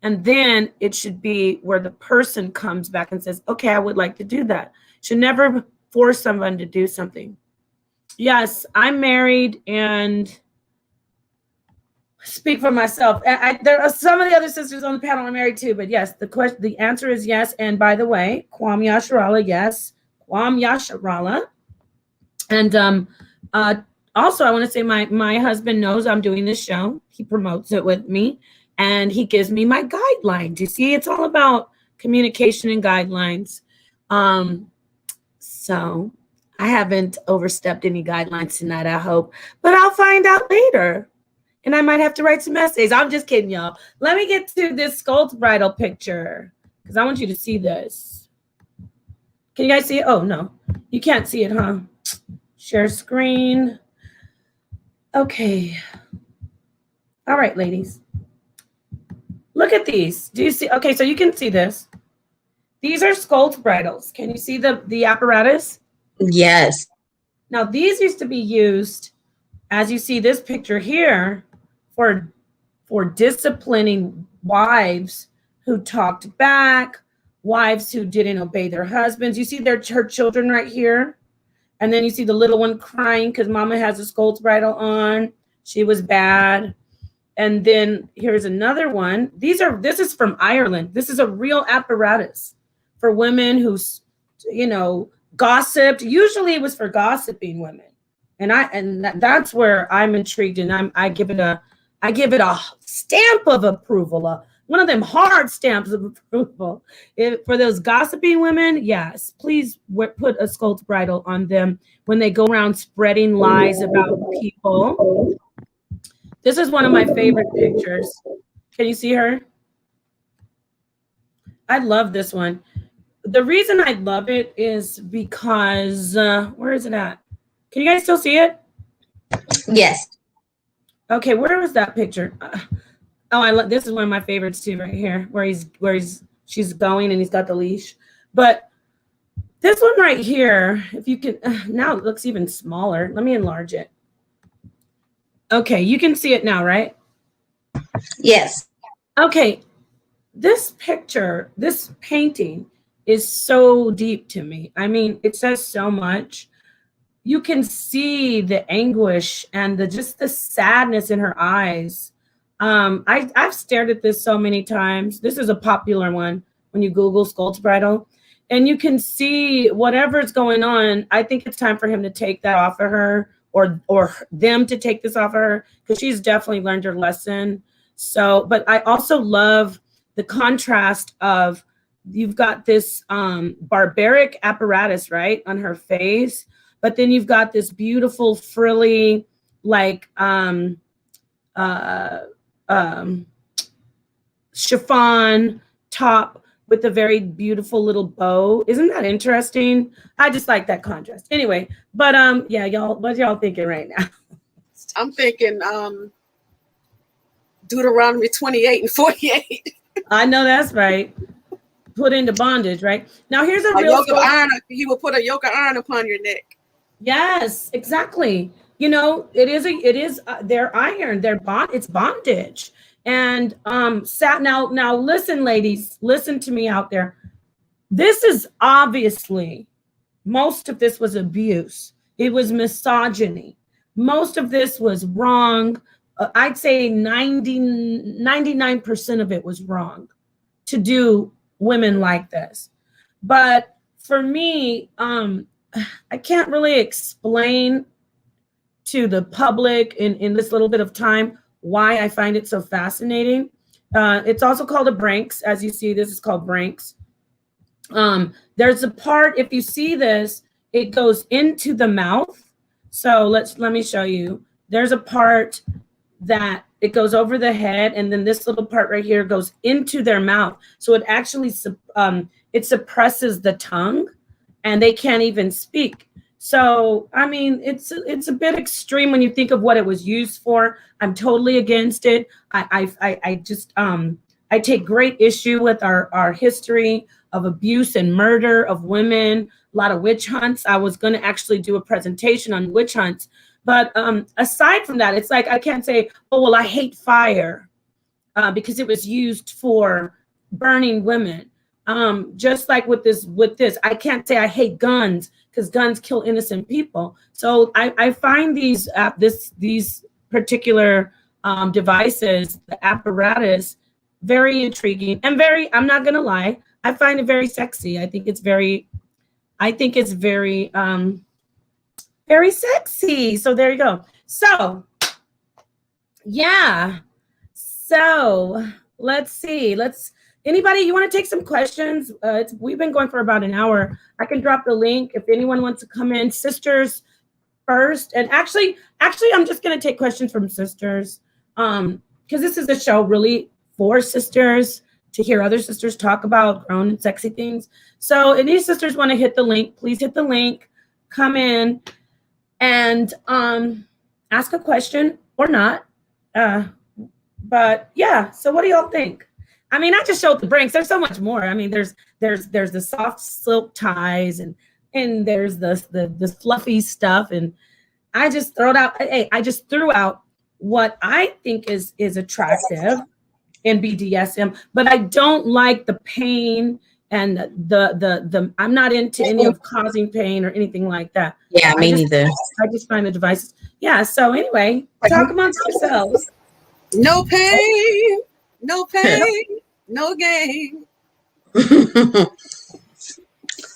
And then it should be where the person comes back and says, okay, I would like to do that. Should never force someone to do something. Yes, I'm married and speak for myself. There are some of the other sisters on the panel are married too, but yes, the answer is yes. And by the way, Kwam Yasharala, yes, Kwam Yasharala. And also, I want to say my husband knows I'm doing this show. He promotes it with me, and he gives me my guidelines. You see, it's all about communication and guidelines. So I haven't overstepped any guidelines tonight, I hope, but I'll find out later. And I might have to write some essays. I'm just kidding, y'all. Let me get to this Scold's bridal picture because I want you to see this. Can you guys see it? Oh, no. You can't see it, huh? Share screen. Okay. All right, ladies. Look at these. Do you see? Okay, so you can see this. These are Scold's bridals. Can you see the apparatus? Yes. Now, these used to be used, as you see this picture here, for disciplining wives who talked back, wives who didn't obey their husbands. You see her children right here. And then you see the little one crying because mama has a Scold's bridle on. She was bad. And then here's another one. This is from Ireland. This is a real apparatus for women who, gossiped. Usually it was for gossiping women. And that's where I'm intrigued, and I give it a stamp of approval, one of them hard stamps of approval. For those gossiping women, yes, please put a Scold's bridle on them when they go around spreading lies about people. This is one of my favorite pictures. Can you see her? I love this one. The reason I love it is because, where is it at? Can you guys still see it? Yes. Okay, where was that picture? This is one of my favorites too, right here, where she's going and he's got the leash. But this one right here, if you can, now it looks even smaller. Let me enlarge it. Okay, you can see it now, right? Yes. Okay, this picture, this painting is so deep to me. I mean, it says so much. You can see the anguish and just the sadness in her eyes. I've stared at this so many times. This is a popular one when you Google Scold's bridal, and you can see whatever's going on. I think it's time for him to take that off of her, or them to take this off of her, because she's definitely learned her lesson. So, but I also love the contrast of, you've got this barbaric apparatus, right, on her face. But then you've got this beautiful frilly, like chiffon top with a very beautiful little bow. Isn't that interesting? I just like that contrast. Anyway, but yeah, y'all, what y'all thinking right now? I'm thinking Deuteronomy 28 and 48. I know that's right. Put into bondage, right? Now here's a real yoke of iron. He will put a yoke of iron upon your neck. Yes, exactly. It is their iron, it's bondage. And now listen, ladies, listen to me out there. This is obviously, most of this was abuse. It was misogyny. Most of this was wrong. I'd say 99% of it was wrong to do women like this. But for me, I can't really explain to the public in this little bit of time why I find it so fascinating. It's also called a branks. As you see, this is called branks. There's a part, if you see this, it goes into the mouth. So let me show you. There's a part that it goes over the head, and then this little part right here goes into their mouth. So it actually it suppresses the tongue, and they can't even speak. So, I mean, it's a bit extreme when you think of what it was used for. I'm totally against it. I just I take great issue with our history of abuse and murder of women, a lot of witch hunts. I was going to actually do a presentation on witch hunts. But aside from that, it's like I can't say, oh, well, I hate fire because it was used for burning women. Just like with this, I can't say I hate guns because guns kill innocent people. So I find these particular devices, the apparatus, very intriguing and very, I'm not going to lie, I find it very sexy. I think it's very very sexy. So there you go. So yeah. So let's see. Anybody, you want to take some questions? We've been going for about an hour. I can drop the link if anyone wants to come in. Sisters first. And actually, I'm just going to take questions from sisters because this is a show really for sisters to hear other sisters talk about grown and sexy things. So if any sisters want to hit the link, please hit the link, come in and ask a question or not. But yeah, so what do y'all think? I mean, I just showed the brinks. There's so much more. I mean, there's the soft silk ties and there's the fluffy stuff. And I just threw out what I think is attractive in BDSM, but I don't like the pain and the I'm not into any of causing pain or anything like that. Yeah, me neither. I just find the devices. Yeah. So anyway, talk amongst yourselves. No pain, no gain.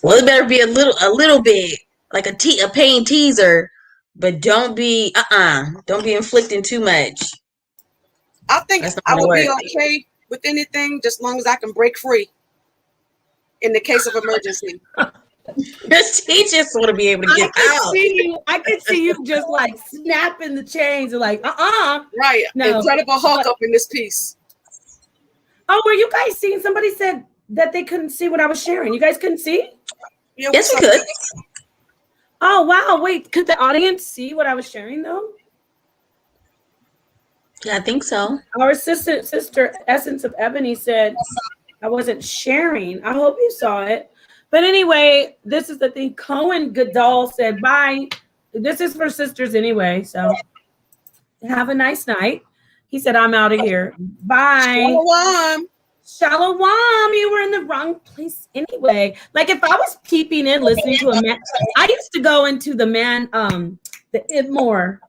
Well, it better be a little bit like a pain teaser, but don't be inflicting too much. I think I would be okay with anything just as long as I can break free in the case of emergency. He just want to be able to get out. I could see you just like snapping the chains and like, Right. No. Incredible Hulk up in this piece. Oh, were you guys seeing? Somebody said that they couldn't see what I was sharing. You guys couldn't see? Yeah, yes, we could. Oh, wow. Wait, could the audience see what I was sharing though? Yeah, I think so. Our sister Essence of Ebony said I wasn't sharing. I hope you saw it. But anyway, this is the thing. Cohen Goodall said, bye. This is for sisters anyway. So have a nice night. He said, I'm out of here. Bye. Shalom. Shalom. You were in the wrong place anyway. Like if I was peeping in, listening to a man, I used to go into the the Idmore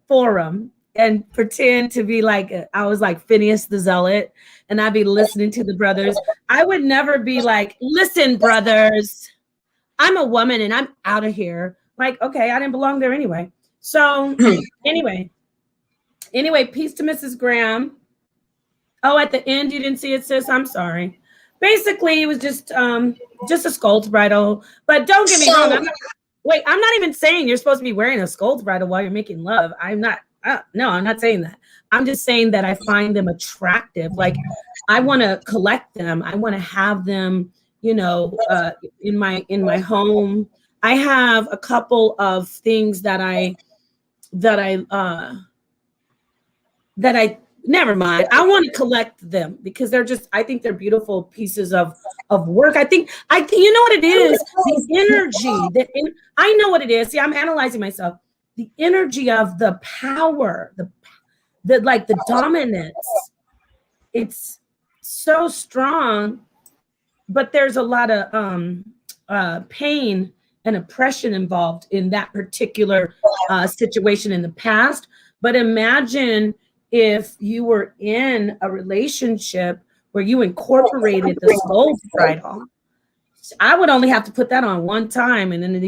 forum and pretend to be like, I was like Phineas the Zealot. And I'd be listening to the brothers. I would never be like, listen, brothers, I'm a woman and I'm out of here. Like, okay, I didn't belong there anyway. So anyway, peace to Mrs. Graham. Oh, at the end, you didn't see it, sis? I'm sorry. Basically, it was just a scold's bridle. But don't get me wrong. I'm not even saying you're supposed to be wearing a scold's bridle while you're making love. I'm not. No, I'm not saying that. I'm just saying that I find them attractive. Like I want to collect them. I want to have them, in my home. I have a couple of things that I never mind. I want to collect them because I think they're beautiful pieces of work. I think you know what it is? The energy I know what it is. See, I'm analyzing myself. The energy of the power, the dominance, it's so strong, but there's a lot of pain and oppression involved in that particular situation in the past. But imagine if you were in a relationship where you incorporated the soul bridle. I would only have to put that on one time, and then I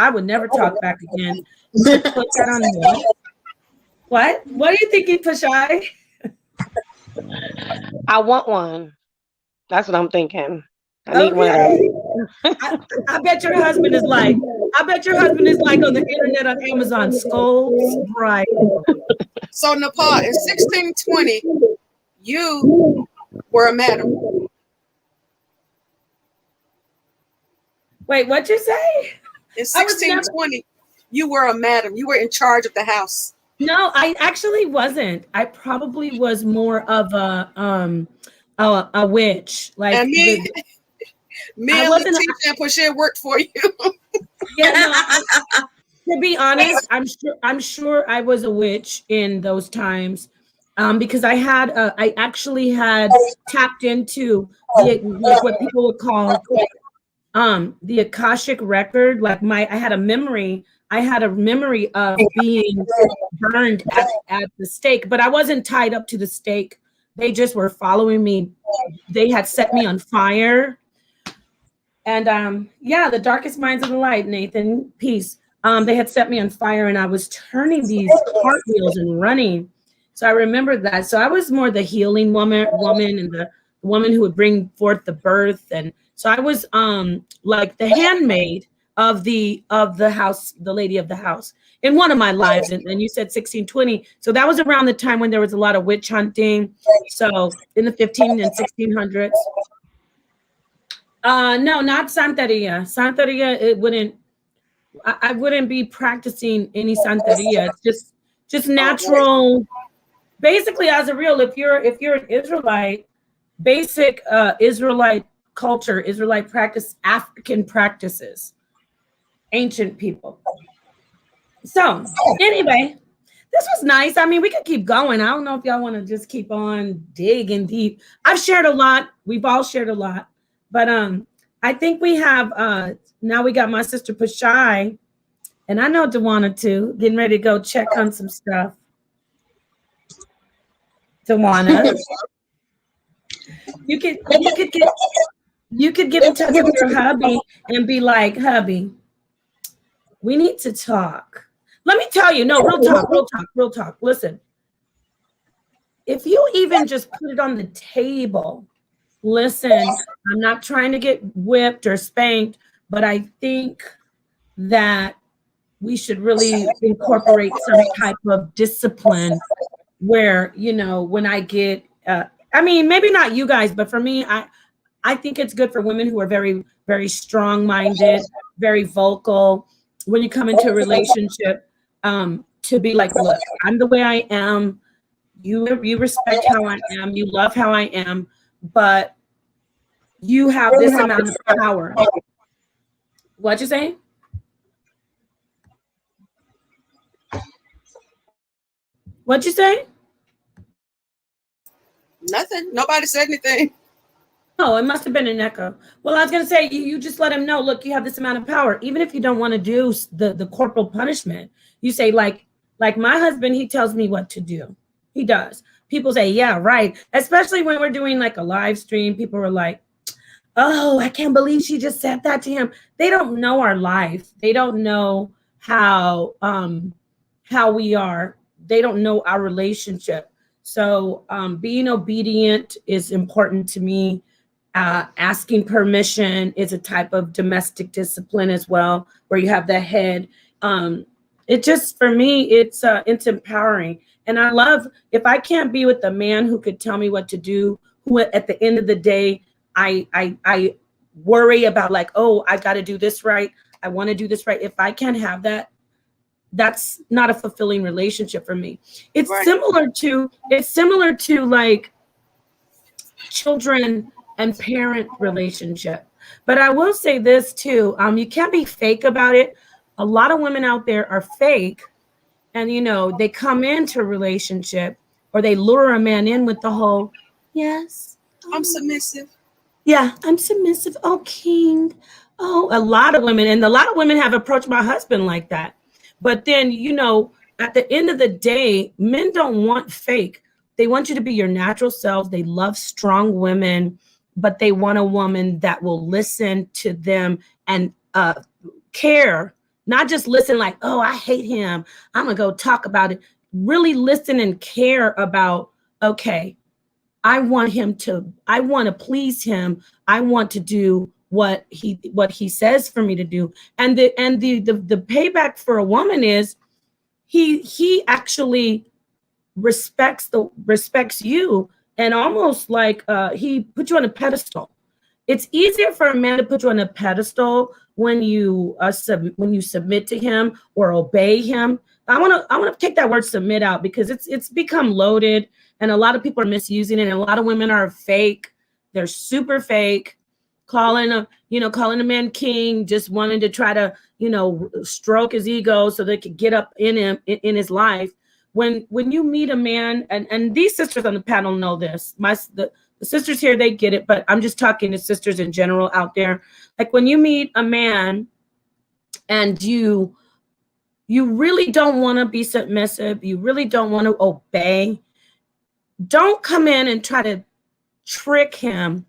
would never talk back again. Put that on one. What are you thinking, Pashai? I want one. That's what I'm thinking. I need one of those. I bet your husband is like on the internet on Amazon. Skulls bridle. So Nepal, in 1620, you were a madam. Wait, what'd you say? In 1620, you were a madam. You were in charge of the house. No, I actually wasn't. I probably was more of a witch. Like And me, me I and wasn't. Letitia and Portia worked for you. Yeah, no. To be honest, I'm sure I was a witch in those times, because I actually had tapped into the like what people would call the Akashic record. Like I had a memory. I had a memory of being burned at the stake, but I wasn't tied up to the stake. They just were following me. They had set me on fire. And yeah, the darkest minds of the light, Nathan, peace. They had set me on fire and I was turning these cartwheels and running. So I remember that. So I was more the healing woman and the woman who would bring forth the birth. And so I was like the handmaid of the house, the lady of the house in one of my lives. And you said 1620. So that was around the time when there was a lot of witch hunting. So in the 15 and 1600s. No, not Santeria. Santeria, it wouldn't. I wouldn't be practicing any Santeria. It's just natural. Basically, as a real, if you're an Israelite, basic Israelite culture, Israelite practice, African practices, ancient people. So anyway, this was nice. I mean, we could keep going. I don't know if y'all want to just keep on digging deep. I've shared a lot. We've all shared a lot. But I think we have now we got my sister Pashai, and I know Dewana too, getting ready to go check on some stuff. Dewana, you could get in touch with your hubby and be like, hubby, we need to talk. Let me tell you, no, real talk. Listen, if you even just put it on the table, listen, I'm not trying to get whipped or spanked, but I think that we should really incorporate some type of discipline where, when I get, I mean, maybe not you guys, but for me, I think it's good for women who are very, very strong-minded, very vocal. When you come into a relationship, to be like, look, I'm the way I am. You respect how I am. You love how I am, but you have this amount of power. What you say? What'd you say? Nothing. Nobody said anything. Oh, it must have been an echo. Well, I was going to say, you just let him know, look, you have this amount of power. Even if you don't want to do the corporal punishment, you say, like my husband, he tells me what to do. He does. People say, yeah, right. Especially when we're doing like a live stream, people are like, oh, I can't believe she just said that to him. They don't know our life. They don't know how we are. They don't know our relationship. So being obedient is important to me. Asking permission is a type of domestic discipline as well, where you have the head. It just, for me, it's empowering. And I love, if I can't be with the man who could tell me what to do, who at the end of the day, I worry about like, oh, I got to do this right. I want to do this right. If I can't have that, that's not a fulfilling relationship for me. It's Right. similar to like children and parent relationship. But I will say this too, you can't be fake about it. A lot of women out there are fake, and they come into a relationship or they lure a man in with the whole, yes, I'm submissive. yeah, I'm submissive. Oh, king. Oh, a lot of women have approached my husband like that. But then, at the end of the day, men don't want fake. They want you to be your natural selves. They love strong women, but they want a woman that will listen to them and care, not just listen like, oh, I hate him, I'm going to go talk about it. Really listen and care about, okay, I want to please him. I want to do what he says for me to do. And the payback for a woman is he actually respects you, and almost like he put you on a pedestal. It's easier for a man to put you on a pedestal when you submit to him or obey him. I want to take that word submit out, because it's become loaded, and a lot of people are misusing it, and a lot of women are fake. They're super fake, calling a man king, just wanting to try to, stroke his ego so they could get up in his life. When you meet a man, and these sisters on the panel know this, the sisters here, they get it, but I'm just talking to sisters in general out there. Like, when you meet a man and you really don't want to be submissive, you really don't want to obey, don't come in and try to trick him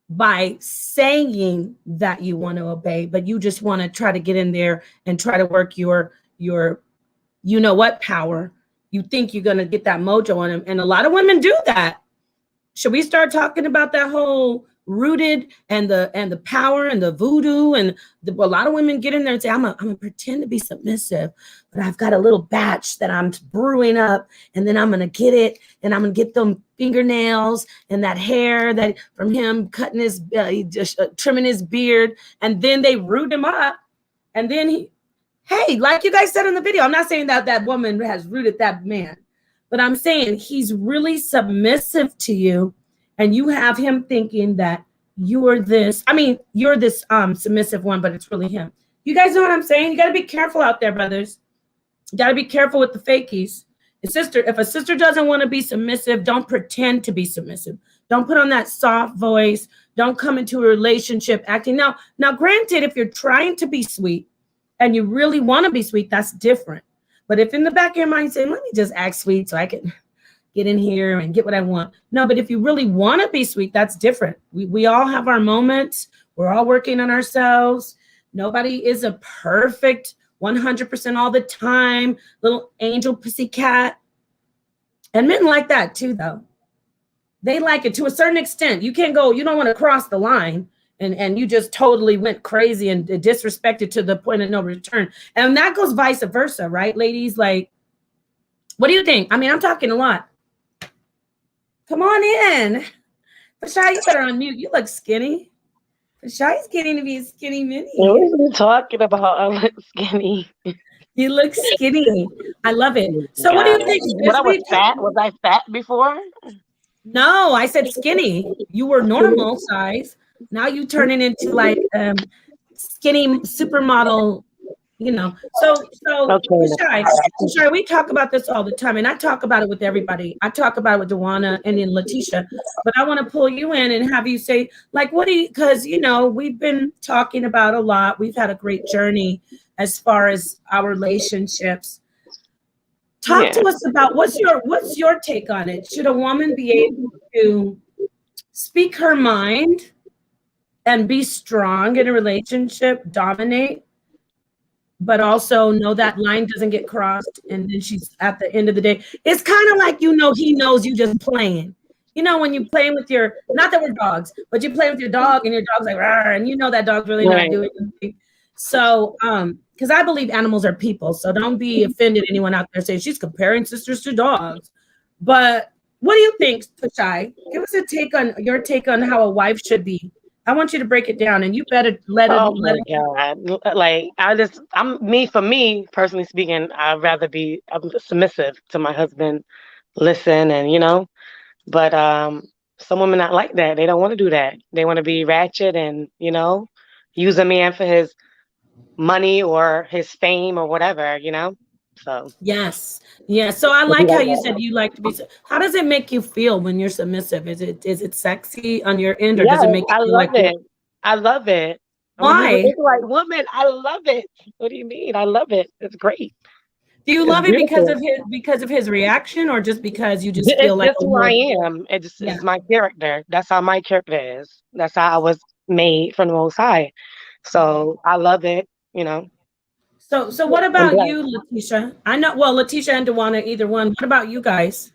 by saying that you want to obey, but you just want to try to get in there and try to work your power. You think you're going to get that mojo on him. And a lot of women do that. Should we start talking about that whole rooted and the power and the voodoo? And a lot of women get in there and say, I'm gonna pretend to be submissive, but I've got a little batch that I'm brewing up, and then I'm going to get it, and I'm going to get them fingernails and that hair that from him cutting his, trimming his beard. And then they root him up. And then hey, like you guys said in the video, I'm not saying that woman has rooted that man, but I'm saying he's really submissive to you, and you have him thinking that you're this submissive one, but it's really him. You guys know what I'm saying? You got to be careful out there, brothers. You got to be careful with the fakies. If a sister doesn't want to be submissive, don't pretend to be submissive. Don't put on that soft voice. Don't come into a relationship acting. Now, granted, if you're trying to be sweet and you really want to be sweet, that's different. But if in the back of your mind saying, let me just act sweet so I can get in here and get what I want. No, but if you really want to be sweet, that's different. We all have our moments. We're all working on ourselves. Nobody is a perfect 100% all the time, little angel pussycat. And men like that too, though. They like it to a certain extent. You don't want to cross the line and you just totally went crazy and disrespected to the point of no return. And that goes vice versa, right, ladies? Like, what do you think? I mean, I'm talking a lot. Come on in. Pasha, you better unmute. You look skinny. Pasha's getting to be a skinny mini. What are you talking about? I look skinny. You look skinny. I love it. So what do you think? When I was fat, was I fat before? No, I said skinny. You were normal size. Now you turning into like skinny supermodel, So Shai, we talk about this all the time, and I talk about it with everybody. I talk about it with Dewana and then Letitia, but I want to pull you in and have you say, like, because we've been talking about a lot. We've had a great journey as far as our relationships. Talk to us about what's your take on it? Should a woman be able to speak her mind and be strong in a relationship, dominate, but also know that line doesn't get crossed, and then she's at the end of the day? It's kind of like, he knows you just playing. When you playing with not that we're dogs, but you play with your dog and your dog's like, rawr, and that dog's really not doing anything. So, because I believe animals are people, so don't be offended, anyone out there saying she's comparing sisters to dogs. But what do you think, Pashai? Give us your take on how a wife should be. I want you to break it down, and you better let it. Oh my God! Like for me personally speaking, I'd rather be submissive to my husband, listen, and But some women not like that. They don't want to do that. They want to be ratchet and use a man for his money or his fame or whatever. So yes. So I like how you said you like to be. How does it make you feel when you're submissive? Is it sexy on your end, or does it make you feel like it? I love it. Why? Like woman, I love it. What do you mean? I love it. It's great. Do you love it because of his reaction, or just because you just feel like that's who I am? It's my character. That's how my character is. That's how I was made from the Most High. So I love it. So what about you, Letitia? I know, well, Letitia and Dewana, either one. What about you guys?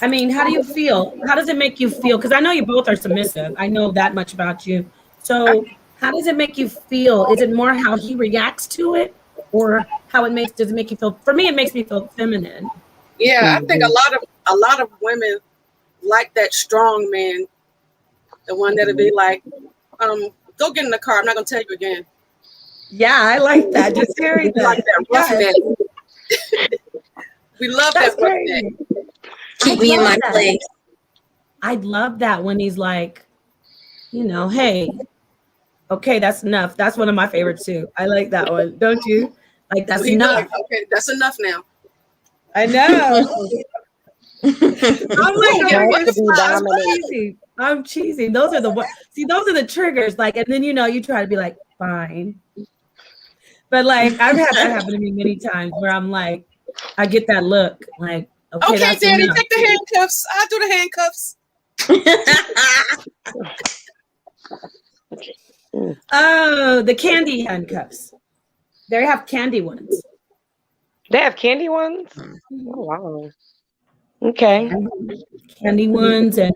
I mean, how do you feel? How does it make you feel? Because I know you both are submissive. I know that much about you. So how does it make you feel? Is it more how he reacts to it, or does it make you feel? For me, it makes me feel feminine. Yeah, I think a lot of women like that strong man, the one that'll be like, go get in the car. I'm not gonna tell you again. Yeah, I like that. Just hearing that. Like that rough man. We love That's that word. crazy. Keep me in my that. place. I'd love that when he's like, you know, hey, okay, that's enough. That's one of my favorites too. I like that one. Don't you? Like, that's He'd be enough. like, okay, that's enough now. I know. I'm like, Not oh, to be I'm dominant. cheesy. I'm cheesy. Those are the one. See, those are the triggers. Like, and then you try to be like, fine. But like, I've had that happen to me many times where I'm like, I get that look, like, okay, that's Daddy, enough. take the handcuffs. I'll do the handcuffs. Oh, the candy handcuffs. They have candy ones. They have candy ones? Oh, wow. Okay. Candy ones and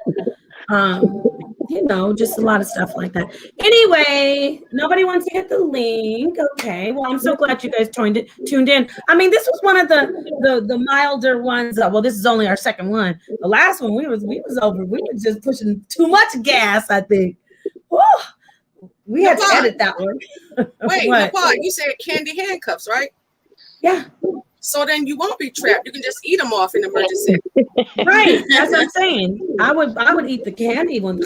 just a lot of stuff like that. Anyway, nobody wants to hit the link. Okay, well, I'm so glad you guys tuned in. I mean, this was one of the milder ones. Well, this is only our second one. The last one we was over. We were just pushing too much gas, I think. Oh, we had to edit that one. Wait, What? Napah, you said candy handcuffs, right? Yeah. So then you won't be trapped. You can just eat them off in emergency. Right. That's what I'm saying. I would eat the candy one.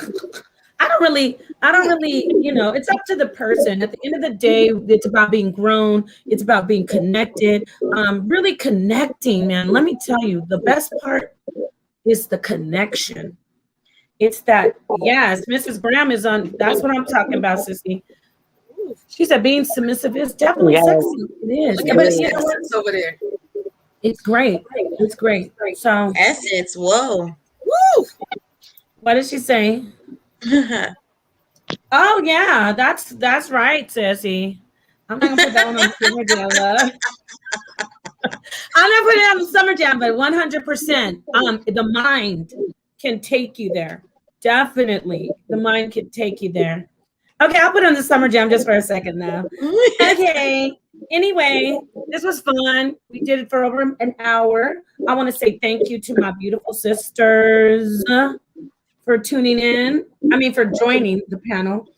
I don't really, it's up to the person. At the end of the day, it's about being grown. It's about being connected. Really connecting, man. Let me tell you, the best part is the connection. It's that, yes, Mrs. Graham is on. That's what I'm talking about, sissy. She said being submissive is definitely sexy. It is. Look at But Miss you know what? Essence over there. It's great. It's great. So Essence, whoa. Woo! what did she say? Oh yeah, that's right, Sissy. I'm not gonna put that one on the summer jam. I'm not putting it on the summer jam, but 100%. The mind can take you there. Definitely, the mind can take you there. Okay, I'll put on the summer jam just for a second now. Okay. Anyway, this was fun. We did it for over an hour. I want to say thank you to my beautiful sisters for tuning in. For joining the panel.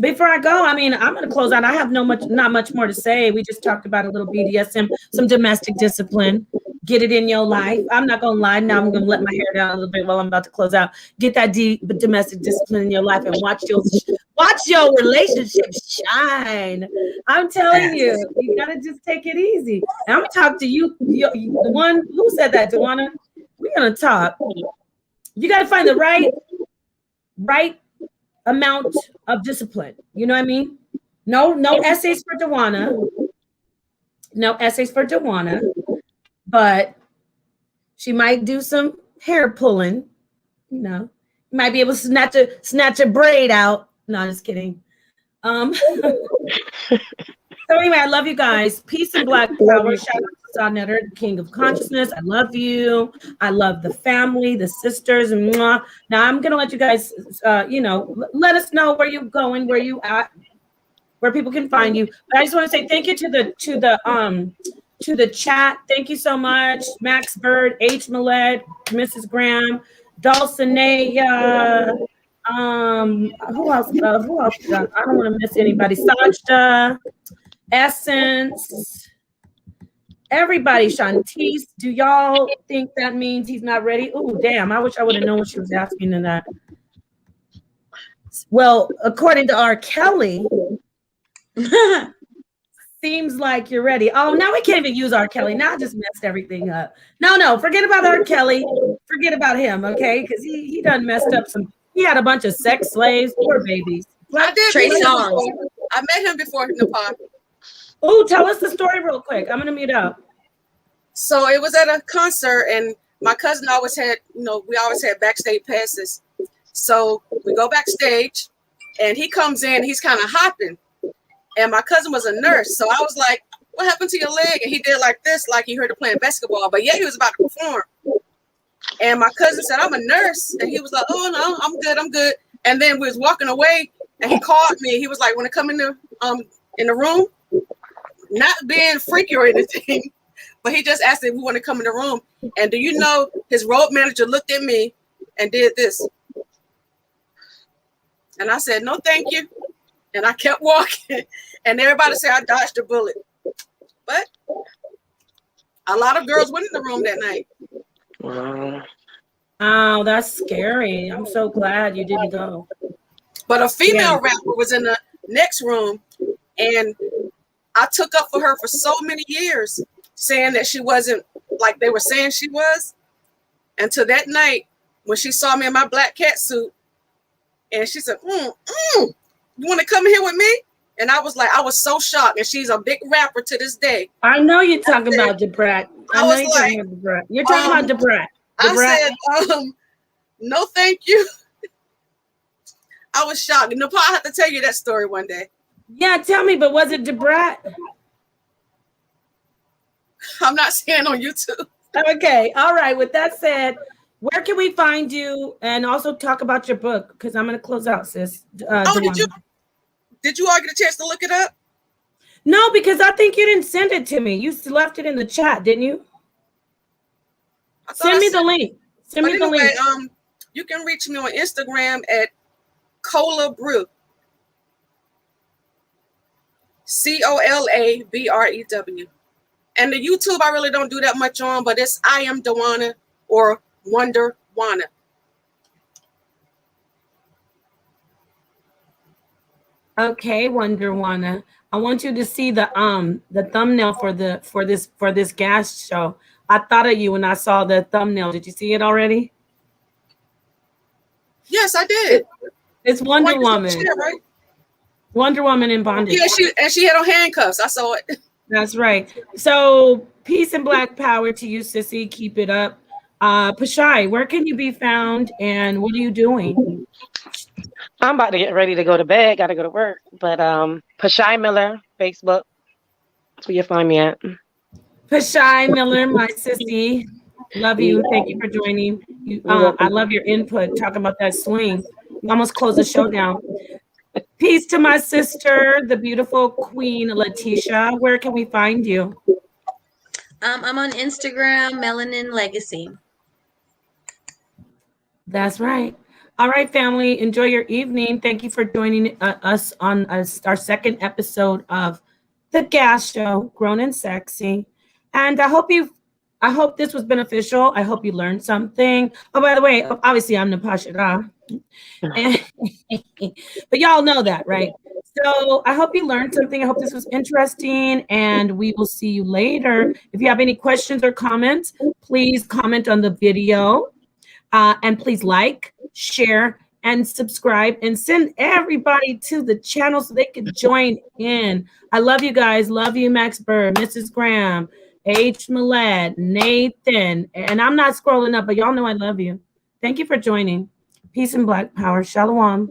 Before I go, I'm going to close out. I have not much more to say. We just talked about a little BDSM, some domestic discipline. Get it in your life. I'm not going to lie. Now I'm going to let my hair down a little bit while I'm about to close out. Get that domestic discipline in your life and watch your relationship shine. I'm telling you, you got to just take it easy. And I'm going to talk to you, the one who said that, Tawana. We're going to talk. You got to find the right amount of discipline. You know what I mean? No essays for Tawana. No essays for Tawana. But she might do some hair pulling, You might be able to snatch a braid out. No, I'm just kidding. So anyway, I love you guys. Peace and black power. Shout out to Sonnetter, King of Consciousness. I love you. I love the family, the sisters. Mwah. Now I'm gonna let you guys, let us know where you're going, where you at, where people can find you. But I just want to say thank you to the chat. Thank you so much. Max Bird, H. Millett, Mrs. Graham, Dulcinea. Who else? I don't want to miss anybody. Sajda, Essence, everybody. Shantice. Do y'all think that means he's not ready? Oh, damn. I wish I would have known what she was asking in that. Well, according to R. Kelly, seems like you're ready. Oh, now we can't even use R. Kelly. Now I just messed everything up. No, forget about R. Kelly. Forget about him, okay? Because he done messed up some. He had a bunch of sex slaves or babies. I did. Trey Songz. I met him before Napah. Oh, tell us the story real quick. I'm gonna mute up. So it was at a concert, and my cousin always had, we always had backstage passes. So we go backstage, and he comes in. He's kind of hopping. And my cousin was a nurse. So I was like, what happened to your leg? And he did like this, like he heard her playing basketball. But yeah, he was about to perform. And my cousin said, I'm a nurse. And he was like, oh, no, I'm good. And then we was walking away, and he called me. He was like, when I come in the room, not being freaky or anything, but he just asked if we want to come in the room. And do you know, his road manager looked at me and did this. And I said, no, thank you. And I kept walking, and everybody said I dodged a bullet. But A lot of girls went in the room that night. Wow. Oh, that's scary. I'm so glad you didn't go. But a female Yeah. rapper was in the next room, and I took up for her for so many years, saying that she wasn't like they were saying she was. Until that night, when she saw me in my black cat suit, and she said, you want to come here with me? And I was like, I was so shocked. And she's a big rapper to this day. I know you're talking about Debrat. I know you're talking about Debrat. You're talking about Debrat. I said, no, thank you. I was shocked. Nepah, I have to tell you that story one day. Yeah, tell me, but was it Debrat? I'm not saying on YouTube. Okay, all right. With that said, where can we find you, and also talk about your book? Because I'm going to close out, sis. Did you all get a chance to look it up? No, because I think you didn't send it to me. You left it in the chat, didn't you? Send me the link. Send me the link. You can reach me on Instagram at Cola Brew. COLABREW. And the YouTube I really don't do that much on, but it's I Am Dawana or Wonder Wana. Okay, Wonder Wana. I want you to see the thumbnail for this gas show. I thought of you when I saw the thumbnail. Did you see it already? Yes, I did. It's Wonder Woman. Right? Wonder Woman in bondage. Yeah, she had on handcuffs. I saw it. That's right. So peace and black power to you, sissy. Keep it up. Pashai, where can you be found, and what are you doing? I'm about to get ready to go to bed. Got to go to work. But Pashai Miller, Facebook. That's where you find me at. Pashai Miller, my sissy. Love you. Thank you for joining. I love your input. Talking about that swing. You almost closed the show down. Peace to my sister, the beautiful Queen Letitia. Where can we find you? I'm on Instagram, Melanin Legacy. That's right. All right, family. Enjoy your evening. Thank you for joining us on our second episode of The Gas Show, Grown and Sexy. And I hope this was beneficial. I hope you learned something. Oh, by the way, obviously I'm NapahShadah. But y'all know that, right? So I hope you learned something. I hope this was interesting, and we will see you later. If you have any questions or comments, please comment on the video, and please like, share, and subscribe, and send everybody to the channel so they can join in. I love you guys. Love you, Max Burr, Mrs. Graham, H. Millett, Nathan, and I'm not scrolling up, but y'all know I love you. Thank you for joining. Peace and black power. Shalom.